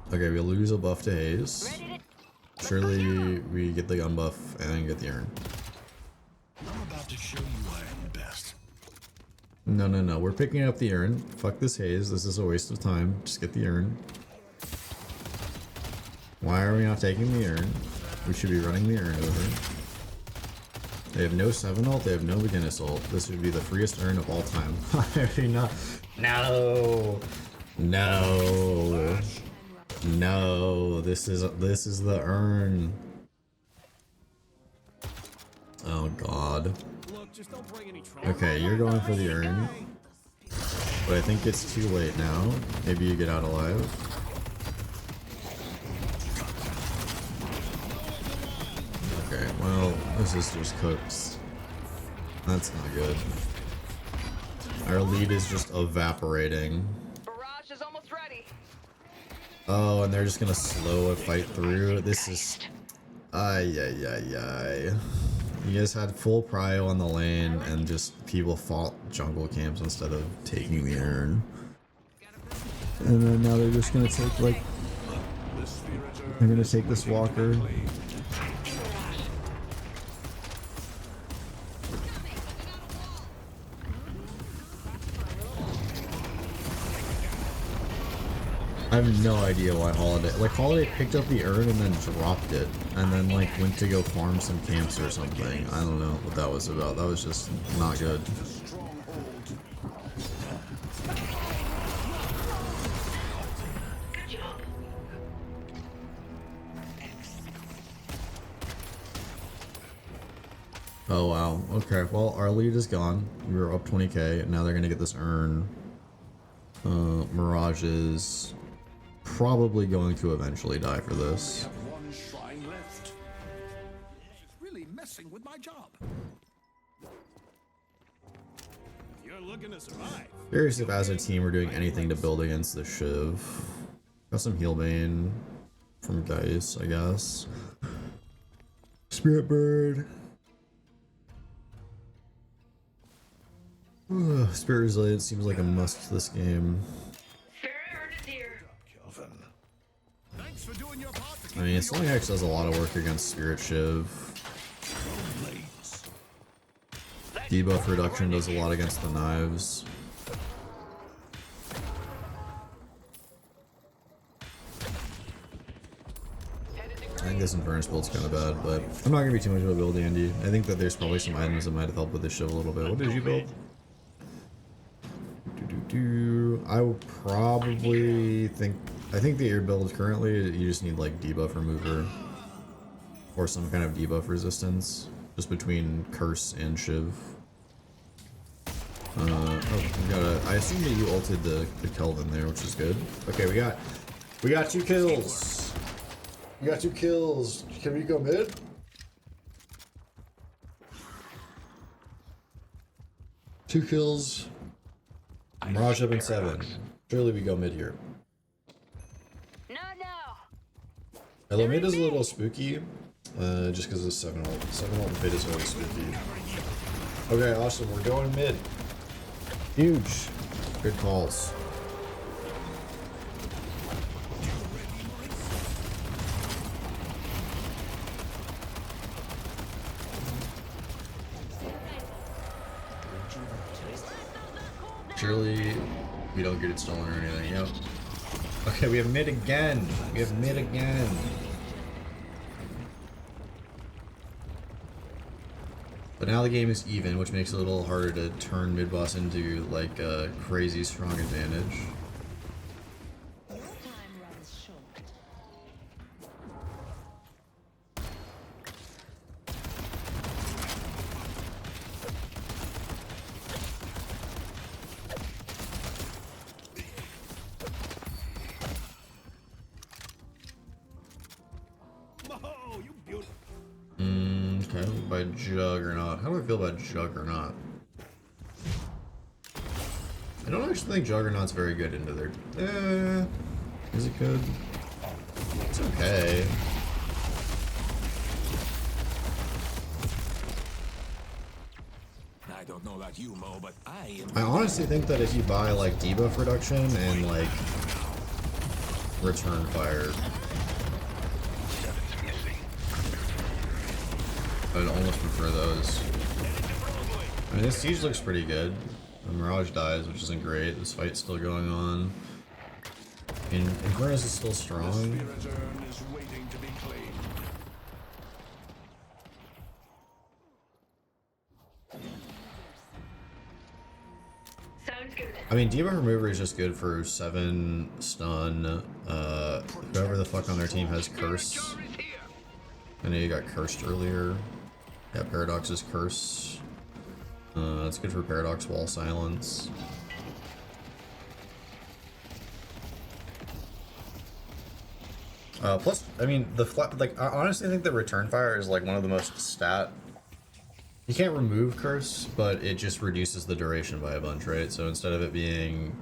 Okay, we lose a buff to Haze. Surely we get the gun buff and get the urn. I'm about to show you I am best. No, no, no, we're picking up the urn. Fuck this Haze, this is a waste of time. Just get the urn. Why are we not taking the urn? We should be running the urn over. They have no 7 ult, they have no beginner's ult. This would be the freest urn of all time. Not. No! No! No! This is the urn. Oh god. Look, just don't bring any trouble. Okay, you're going for the urn. But I think it's too late now. Maybe you get out alive. Okay, well, this is just cooked. That's not good. Our lead is just evaporating. Barrage is almost ready. Oh, and they're just gonna slow a fight through. This is... Ay, ay, ay, ay. You guys had full prio on the lane, and just people fought jungle camps instead of taking the urn. And then now they're just gonna take, like... They're gonna take this walker. I have no idea why Holiday picked up the urn and then dropped it, and then like went to go farm some camps or something. I don't know what that was about. That was just not good. Oh wow. Okay. Well, our lead is gone. We were up 20k, and now they're gonna get this urn. Mirage is probably going to eventually die for this. One shrine left. It's really messing with my job. You're looking to survive. Curious if as a team we're doing anything to build against the Shiv. Got some heal bane from Geist, I guess. Spirit Bird. Spirit Resilience seems like a must this game. Thanks for doing your part to I mean, Sling X does a lot of work against Spirit Shiv. Debuff reduction does a lot against the knives. I think this Infernus build's kind of bad, but I'm not going to be too much of a build, Andy. I think that there's probably some items that might have helped with this Shiv a little bit. What did you build? I would probably think... I think the ear build currently, you just need like debuff remover. Or some kind of debuff resistance. Just between Curse and Shiv. Oh, we got a... I assume that you ulted the Kelvin there, which is good. Okay, we got 2 kills! We got 2 kills! Can we go mid? Two kills. Mirage up in 7. Surely we go mid here. No, no. Hello, mid is a little spooky. Just because of 7 ult. 7 ult and Fate is always spooky. Okay, awesome. We're going mid. Huge. Good calls. Surely we don't get it stolen or anything. Yep. Okay, we have mid again. We have mid again. But now the game is even, which makes it a little harder to turn mid boss into like a crazy strong advantage. Okay, by Juggernaut. How do I feel about Juggernaut? I don't actually think Juggernaut's very good into their... is it good? It's okay. I don't know about you, Mo, but I am. I honestly think that if you buy like debuff reduction and like return fire, I'd almost prefer those. I mean, this siege looks pretty good. The Mirage dies, which isn't great. This fight's still going on. And Infernus is still strong. Is waiting to be claimed. Sounds good. I mean, debuff remover is just good for 7 stun. Whoever the fuck on their team has curse. I know you got cursed earlier. Yeah, Paradox is curse. That's good for Paradox wall silence. Plus, I mean, I honestly think the return fire is like one of the most stat. You can't remove curse, but it just reduces the duration by a bunch, right? So instead of it being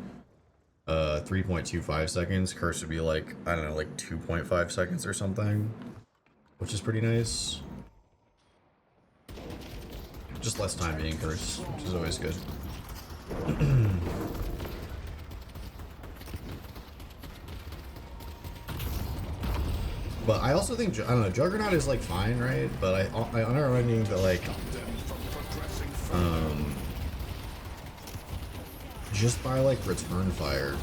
3.25 seconds, curse would be like, I don't know, like 2.5 seconds or something, which is pretty nice. Just less time being cursed, which is always good. But I also think, I don't know, Juggernaut is like fine, right? But I underwriting that like, just buy like return fire,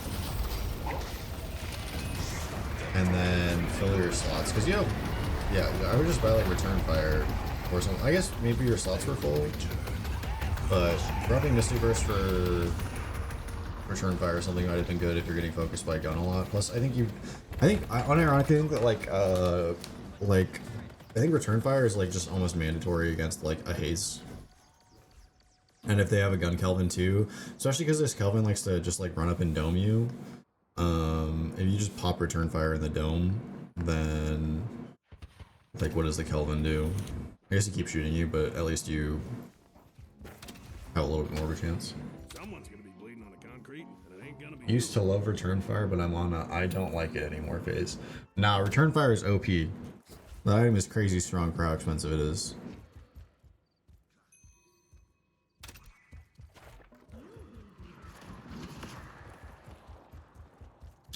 and then fill your slots, because you know, yeah, I would just buy like return fire or something. I guess maybe your slots were full, but dropping Misty Burst for return fire or something might have been good if you're getting focused by a gun a lot. Plus, I unironically think that I think return fire is like just almost mandatory against like a haze. And if they have a gun Kelvin too, especially because this Kelvin likes to just like run up and dome you. If you just pop return fire in the dome, then like what does the Kelvin do? I guess he keeps shooting you, but at least you have a little bit more of a chance. Someone's gonna be bleeding on the concrete, and it ain't gonna be. Used to love return fire, but I'm on a I don't like it anymore phase. Nah, return fire is OP. The item is crazy strong for how expensive it is.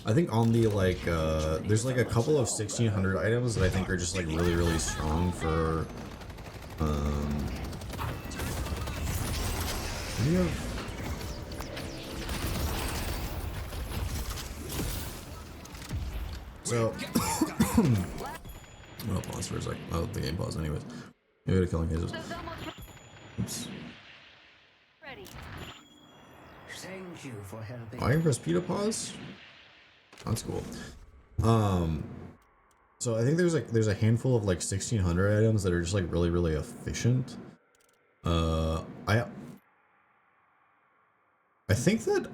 I think on the like there's like a couple of 1600 items that I think are just like really strong for you have so oh, pause for a sec. Oh, the game paused anyways. Maybe to killing hazes. Oops. Ready. Thank you for helping. I can press P to pause. That's cool. So I think there's a handful of like 1600 items that are just like really efficient. I think that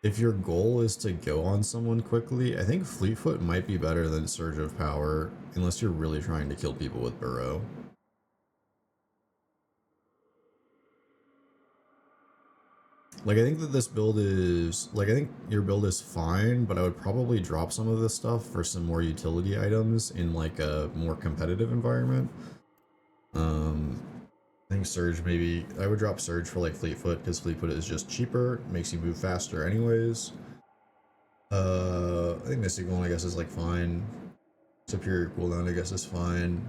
if your goal is to go on someone quickly, I think Fleetfoot might be better than Surge of Power, unless you're really trying to kill people with Burrow. Like, I think that this build is, like, I think your build is fine, but I would probably drop some of this stuff for some more utility items in, like, a more competitive environment. I think Surge, maybe, I would drop Surge for, like, Fleetfoot, because Fleetfoot is just cheaper, makes you move faster anyways. I think Mystic One, I guess, is, like, fine. Superior cooldown, I guess, is fine.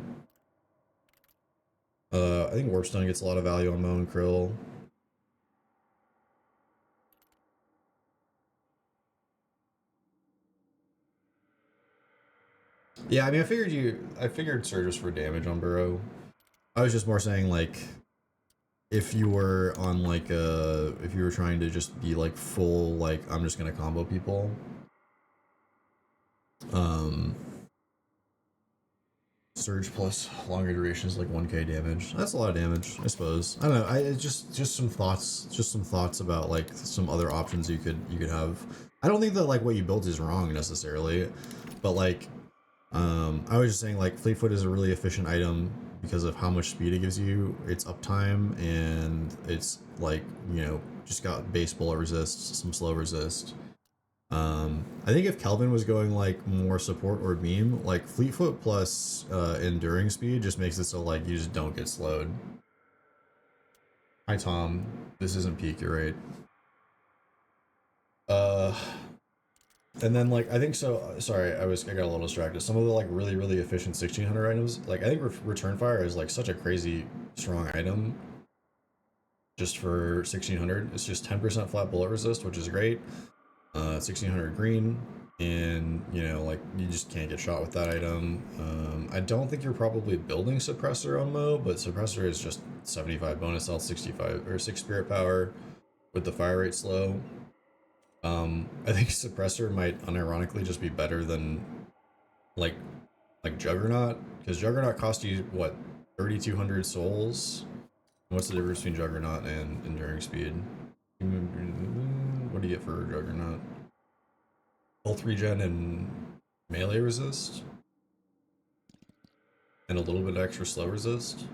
I think Warpstone gets a lot of value on Mo and Krill. Yeah, I mean, I figured Surge was for damage on Burrow. I was just more saying, like, if you were on, like, if you were trying to just be, like, full, like, I'm just gonna combo people. Surge plus longer duration is, like, 1k damage. That's a lot of damage, I suppose. I don't know, it's just some thoughts about, like, some other options you could have. I don't think that, like, what you built is wrong, necessarily, but, like, I was just saying, like, Fleetfoot is a really efficient item because of how much speed it gives you. It's uptime, and it's like, you know, just got base bullet resist, some slow resist. I think if Kelvin was going like more support or beam, like Fleetfoot plus enduring speed just makes it so like you just don't get slowed. Hi Tom, this isn't peak, you're right. And then like I think so. Sorry, I got a little distracted. Some of the like really efficient 1600 items, like I think Return Fire is like such a crazy strong item. Just for 1600, it's just 10% flat bullet resist, which is great. 1600 green, and you know, like you just can't get shot with that item. I don't think you're probably building suppressor on Mo, but suppressor is just 75 bonus health, 65 or 6 spirit power with the fire rate slow. I think suppressor might unironically just be better than like Juggernaut, because Juggernaut cost you what, 3200 souls. What's the difference between Juggernaut and enduring speed? What do you get for Juggernaut? Health regen and melee resist? And a little bit extra slow resist?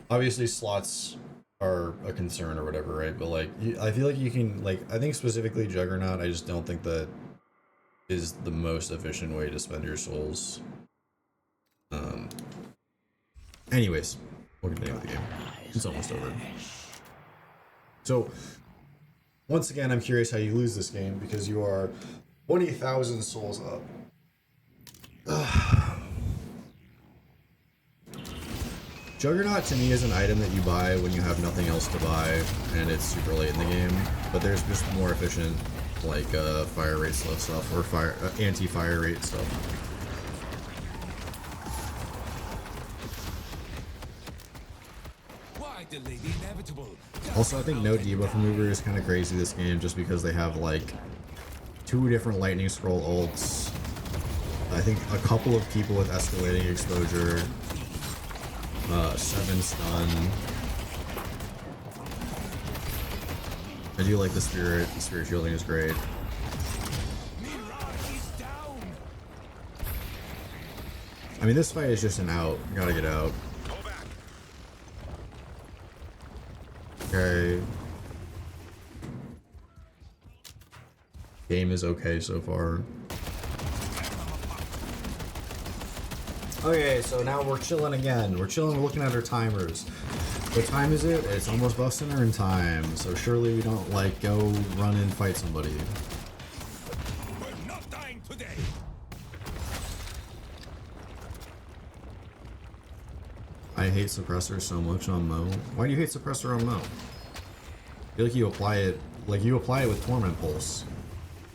Obviously slots are a concern or whatever, right? But like, I feel like you can, like, I think specifically Juggernaut, I just don't think that is the most efficient way to spend your souls. Anyways, we'll continue with the game. It's almost over. So, once again, I'm curious how you lose this game because you are 20,000 souls up. Juggernaut to me is an item that you buy when you have nothing else to buy and it's super late in the game, but there's just more efficient like fire rate slow stuff or anti-fire rate stuff. Delay the inevitable. Also, I think no debuff remover is kind of crazy this game just because they have like 2 different lightning scroll ults. I think a couple of people with escalating exposure, 7 stun. I do like the spirit shielding is great. I mean, this fight is just an out. You gotta get out. Okay. Game is okay so far. Okay, so now we're chilling again. We're chilling, we're looking at our timers. What time is it? It's almost buff center in time, so surely we don't like go run and fight somebody. We're not dying today. I hate suppressor so much on Mo. Why do you hate suppressor on Mo? I feel like you apply it with Torment Pulse.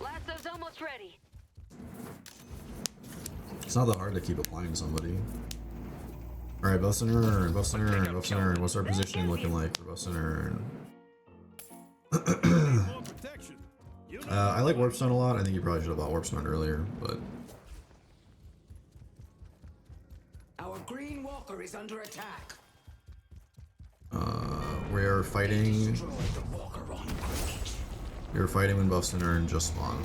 Lasso's almost ready. It's not that hard to keep applying somebody. Alright, buff center, buff center, buff center. What's our positioning looking like for buff center? I like Warp Stone a lot. I think you probably should have bought Warp Stone earlier, but Our green walker is under attack. we're fighting. Destroy the walker on bridge. You're fighting when buff center and just spawn.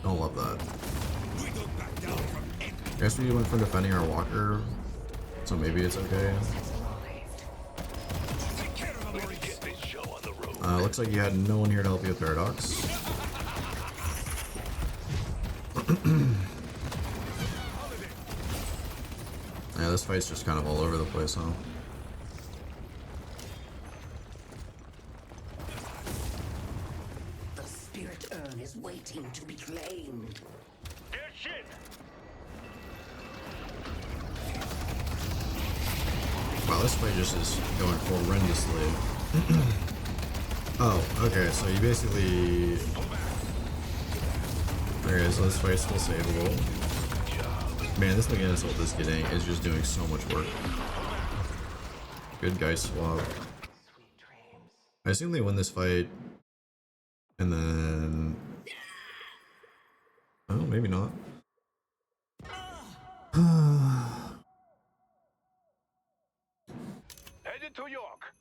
Don't love that. We don't back down from anything. I guess we went for defending our walker, so maybe it's okay. Take care of them, Let's Maurice. get this show on the road. Looks like you had no one here to help you with Paradox. Yeah, this fight's just kind of all over the place, huh? The spirit urn is waiting to be claimed. Get shit! Wow, this fight just is going horrendously. Oh, okay, so you basically... Okay, so this fight's still savable. Man, this McGinnis ult is getting is just doing so much work. Good guy swap. I assume they win this fight. And then... Oh, maybe not. Headed to York.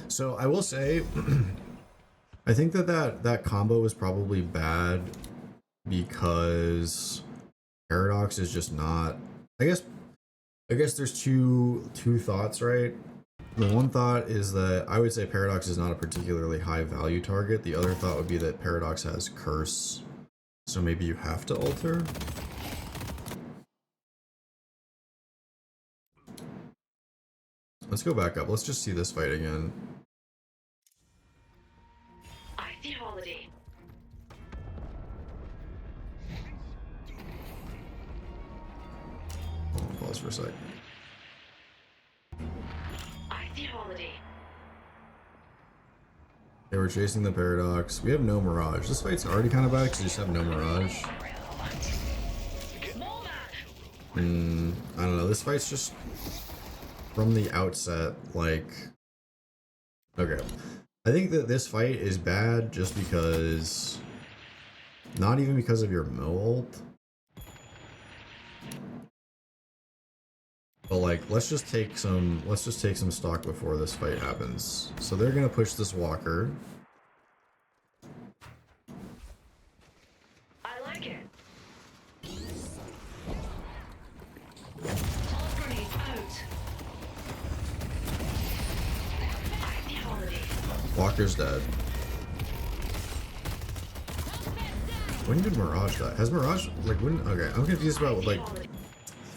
So I will say, I think that combo was probably bad because Paradox is just not. I guess there's two thoughts, right? The one thought is that I would say Paradox is not a particularly high value target. The other thought would be that Paradox has Curse, so maybe you have to alter. Let's go back up. Let's just see this fight again. Ideology. Pause for a sec. Ideology. Okay, we're chasing the Paradox. We have no Mirage. This fight's already kind of bad because we just have no Mirage. I don't know. This fight's just from the outset, like, okay. I think that this fight is bad just because, not even because of your Mo ult, but like, let's just take some stock before this fight happens. So they're gonna push this Walker. I like it. Walker's dead. When did Mirage die? Has Mirage, like, when? Okay, I'm confused about, like,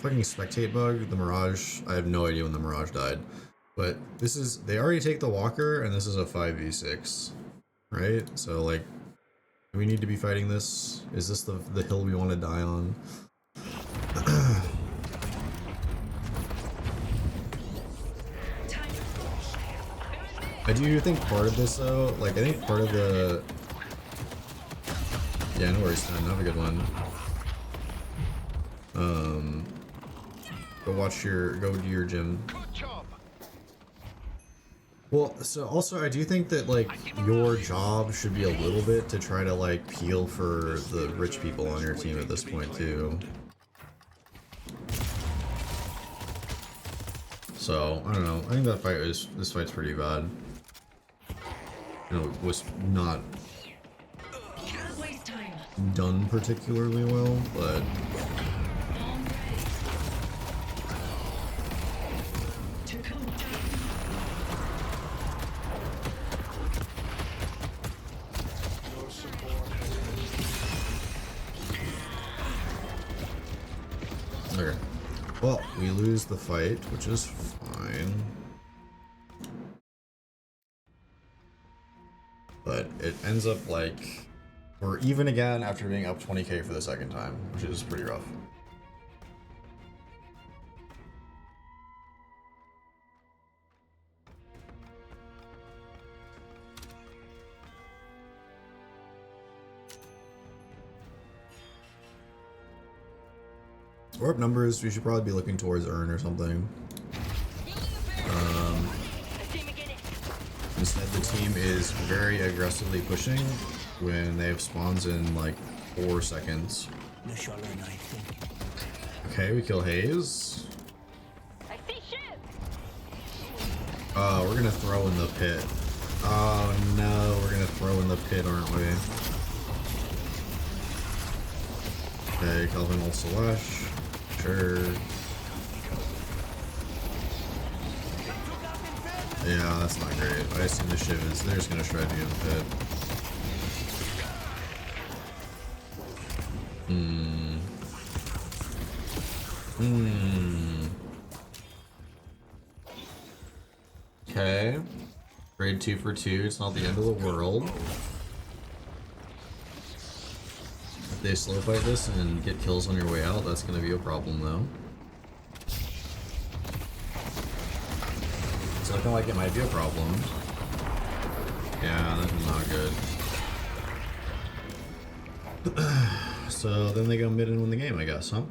fucking spectate bug. The Mirage, I have no idea when the Mirage died. But this is, they already take the Walker, and this is a 5v6. Right? So, like, do we need to be fighting this? Is this the hill we want to die on? I do think part of this, though, like, I think part of the... Yeah, no worries, Stan, have a good one. Go do your gym. Well, so also I do think that, like, your job should be a little bit to try to, like, peel for the rich people on your team at this point, too. So, I don't know, I think this fight's pretty bad. You know, it was not done particularly well, but okay. Well, we lose the fight, which is fine. But it ends up like we're even again after being up 20k for the second time, which is pretty rough. Or up numbers, we should probably be looking towards Earn or something. Instead, the team is very aggressively pushing when they have spawns in like 4 seconds. Okay, we kill Haze. Oh, we're gonna throw in the pit. Oh no, we're gonna throw in the pit, aren't we? Okay, Kelvin ult Slash. Sure. Yeah, that's not great. I assume the Shiv is, they're just gonna shred you in the pit. Okay. Grade 2 for 2, it's not the end of the world. If they slow fight this and get kills on your way out, that's gonna be a problem though. It's looking like it might be a problem. Yeah, that's not good. So then they go mid and win the game, I guess, huh?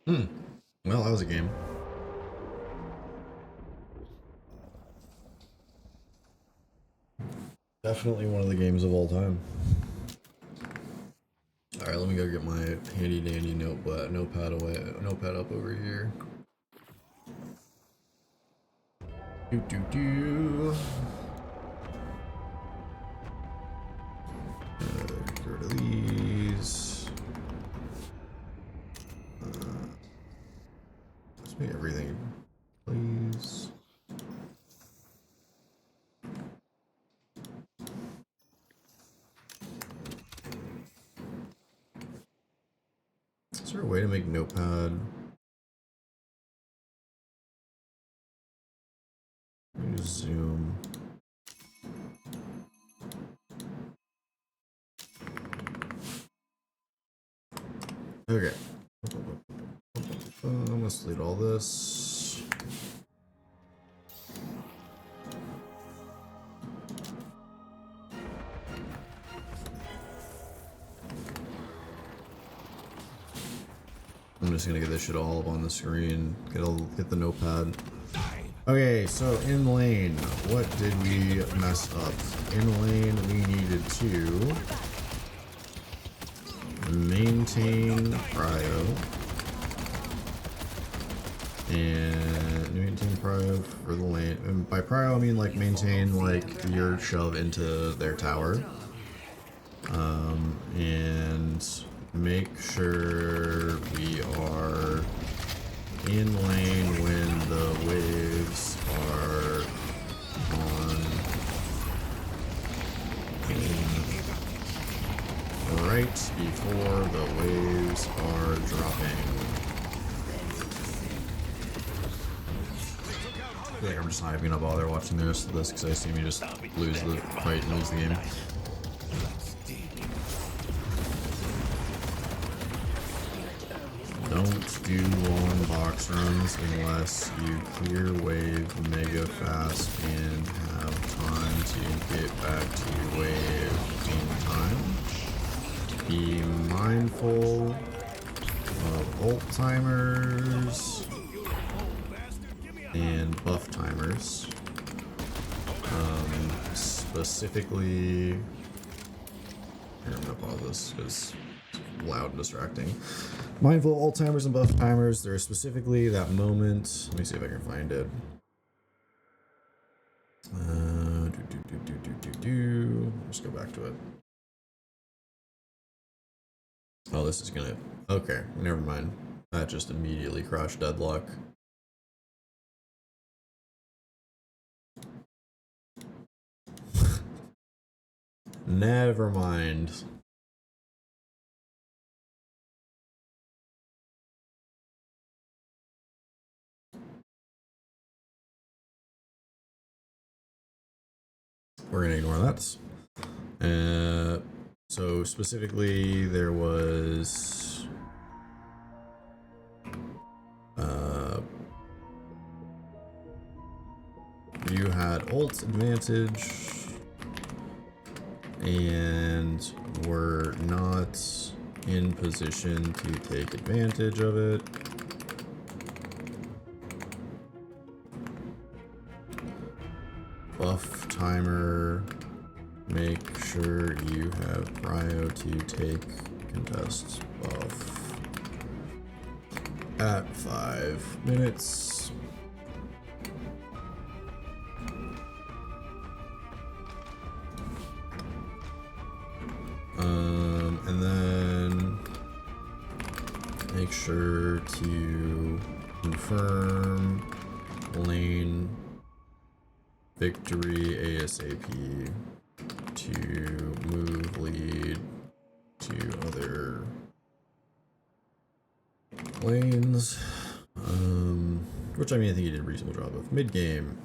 Well, that was a game. Definitely one of the games of all time. Alright, let me go get my handy dandy notepad up over here. Do. Get rid of these. Let's make everything, please. Is there a way to make Notepad? Let me just zoom. Okay. Let's delete all this. I'm just gonna get this shit all up on the screen. Get the notepad. Okay, so in lane, what did we mess up? In lane, we needed to maintain prio. And maintain prio for the lane. And by prio, I mean like maintain like your shove into their tower. And make sure we are in lane when the waves are on. Right before the waves are dropping. I feel like I'm just not even gonna bother watching the rest of this because I see me just lose the fight and lose the game. Don't do long box runs unless you clear wave mega fast and have time to get back to your wave in time. Be mindful of ult timers and buff timers. Specifically, here, I'm gonna pause this because it's loud and distracting. Mindful of ult timers and buff timers. There's specifically that moment. Let me see if I can find it. Let's go back to it. Oh, this is gonna. Okay, never mind. That just immediately crushed deadlock. Never mind. We're gonna ignore that. So specifically, there was you had ult advantage and were not in position to take advantage of it. Buff timer, make sure you have prio to take contest buff at 5 minutes. And then make sure to confirm lane victory ASAP to move lead to other lanes. Which I mean, I think he did a reasonable job of. Mid game.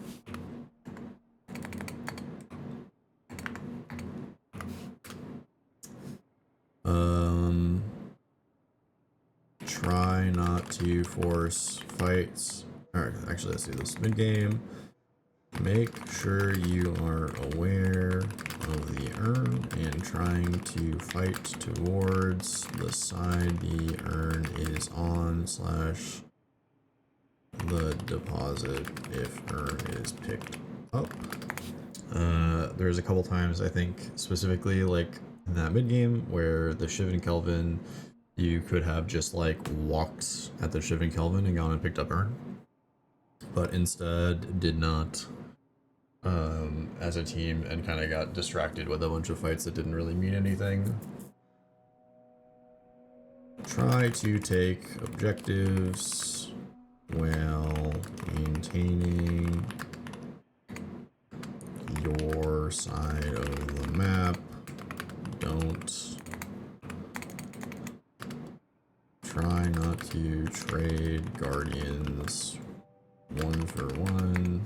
Try not to force fights. Alright, actually, let's do this. Mid game. Make sure you are aware of the urn and trying to fight towards the side the urn is on / the deposit if urn is picked up. There's a couple times I think specifically like in that mid game where the Shiv and Kelvin, you could have just like walked at the Shiv and Kelvin and gone and picked up urn. but instead did not as a team and kind of got distracted with a bunch of fights that didn't really mean anything. Try to take objectives while maintaining your side of the map. Don't try not to trade guardians one for one.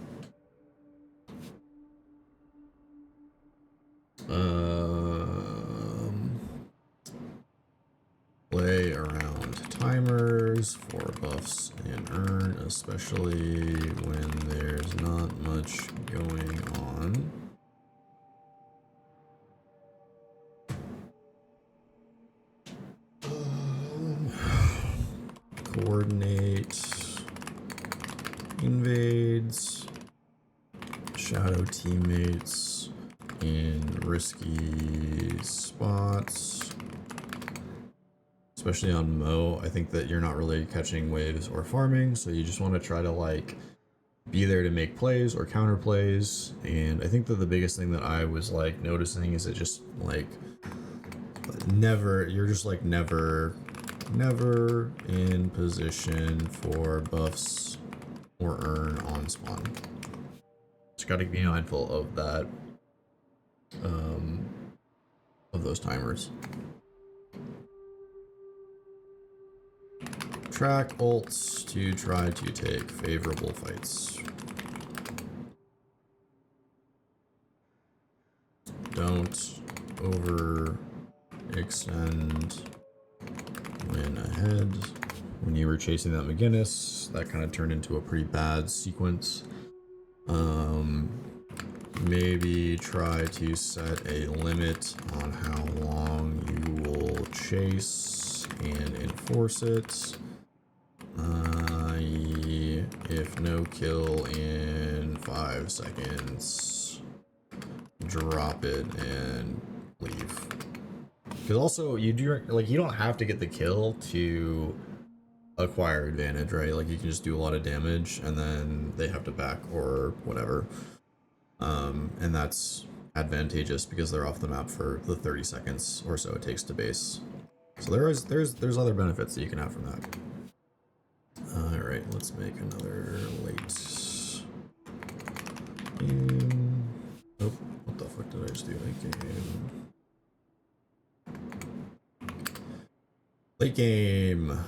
Play around timers for buffs and earn, especially when there's not much going on. Coordinate invades, shadow teammates in risky spots, especially on Mo. I think that you're not really catching waves or farming, so you just want to try to like be there to make plays or counter plays. And I think that the biggest thing that I was like noticing is it just like you're just like never in position for buffs or earn on spawn. Just got to be mindful of that, of those timers. Track ults to try to take favorable fights. Don't overextend when ahead. When you were chasing that McGinnis, that kind of turned into a pretty bad sequence. Maybe try to set a limit on how long you will chase and enforce it. If no kill in 5 seconds, drop it and leave. Because also you don't have to get the kill to acquire advantage, right? Like you can just do a lot of damage and then they have to back or whatever. And that's advantageous because they're off the map for the 30 seconds or so it takes to base. So there's other benefits that you can have from that. Alright, let's make another late game. Oh, what the fuck did I just do? Late game.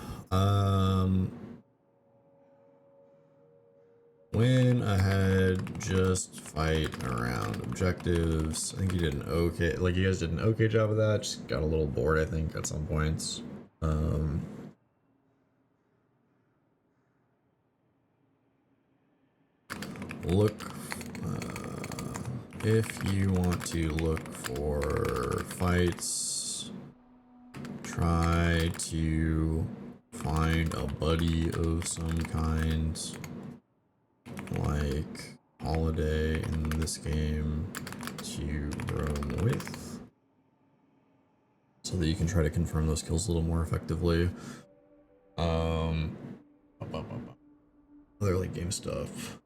Win ahead, just fight around objectives. I think you did an okay, like you guys did an okay job of that. Just got a little bored, I think, at some points. Look, if you want to look for fights, try to find a buddy of some kind, like Holiday in this game, to roam with, so that you can try to confirm those kills a little more effectively. Other late game stuff.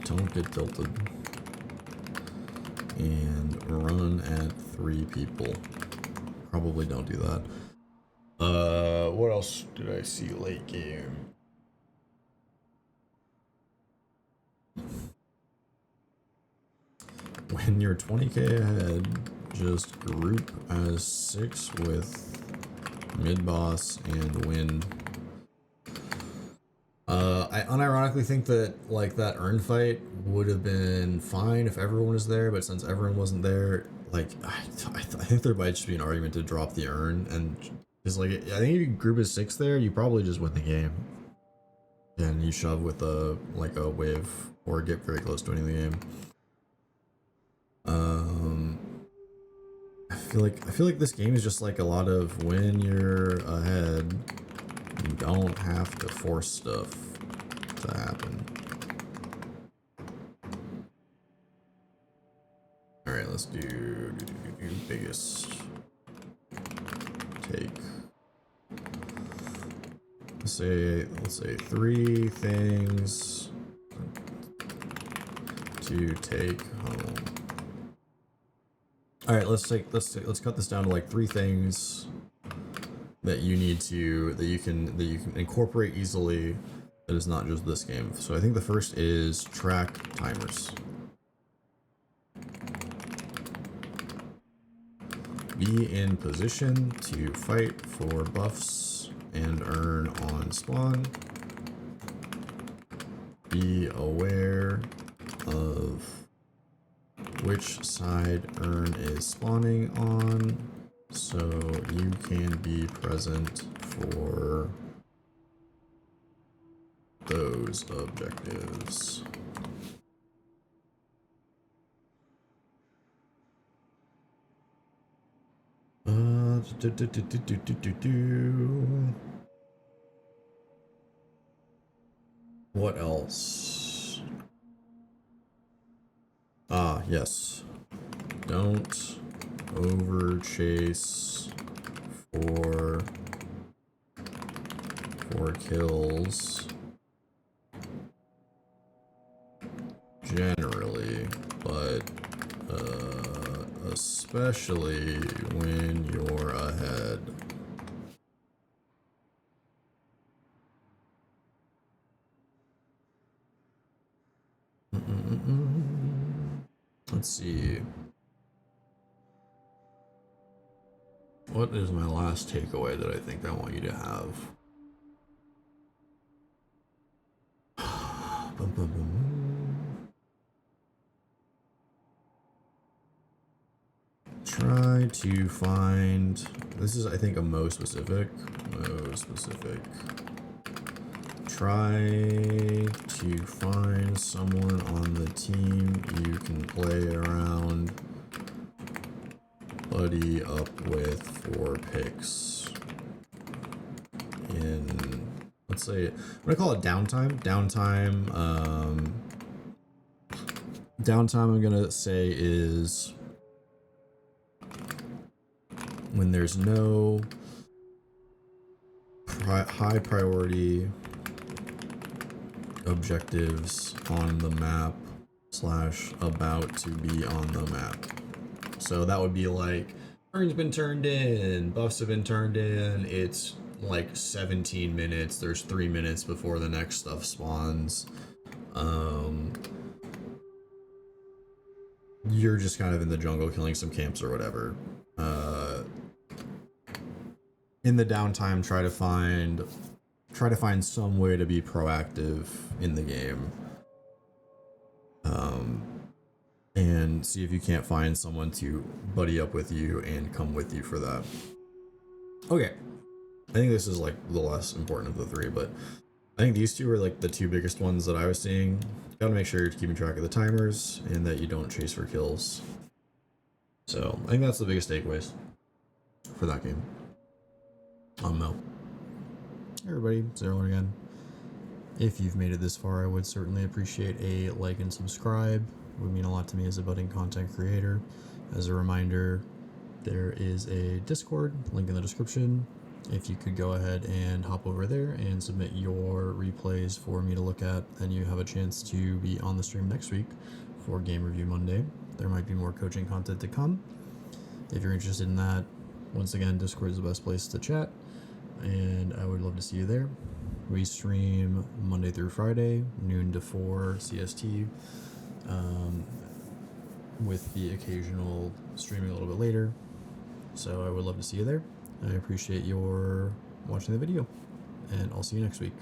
Don't get tilted. And run at 3 people. Probably don't do that. What else did I see late game? When you're 20k ahead, just group as 6 with mid-boss and win. I unironically think that like that urn fight would have been fine if everyone was there, but since everyone wasn't there, like I think there might just be an argument to drop the urn, and just like I think if you group as 6 there, you probably just win the game. And you shove with a wave or get very close to winning the game. I feel like this game is just like a lot of when you're ahead, you don't have to force stuff to happen. All right, let's do biggest take. Let's say 3 things to take home. All right, let's cut this down to like 3 things that you can incorporate easily. That is not just this game. So I think the first is track timers. Be in position to fight for buffs and earn on spawn. Be aware of which side Earn is spawning on, so you can be present for those objectives. What else? Ah, yes. Don't over chase for kills generally, but especially when you're ahead. Let's see. What is my last takeaway that I think I want you to have? Try to find, this is I think a Mo specific. Try to find someone on the team you can play around, buddy up with for picks. In, let's say, I'm gonna call it downtime. Downtime I'm gonna say is when there's no high priority objectives on the map / about to be on the map. So that would be like, Earn's been turned in, buffs have been turned in, it's like 17 minutes, there's 3 minutes before the next stuff spawns. You're just kind of in the jungle killing some camps or whatever. In the downtime, try to find some way to be proactive in the game. And see if you can't find someone to buddy up with you and come with you for that. Okay. I think this is like the less important of the 3, but I think these 2 are like the 2 biggest ones that I was seeing. Gotta make sure you're keeping track of the timers and that you don't chase for kills. So I think that's the biggest takeaways for that game. I'm Mel. Hey everybody, Zero again. If you've made it this far, I would certainly appreciate a like and subscribe. It would mean a lot to me as a budding content creator. As a reminder, there is a Discord, link in the description. If you could go ahead and hop over there and submit your replays for me to look at, then you have a chance to be on the stream next week for Game Review Monday. There might be more coaching content to come. If you're interested in that, once again, Discord is the best place to chat, and I would love to see you there. We stream Monday through Friday, noon to 4 CST, with the occasional streaming a little bit later. So I would love to see you there. I appreciate your watching the video, and I'll see you next week.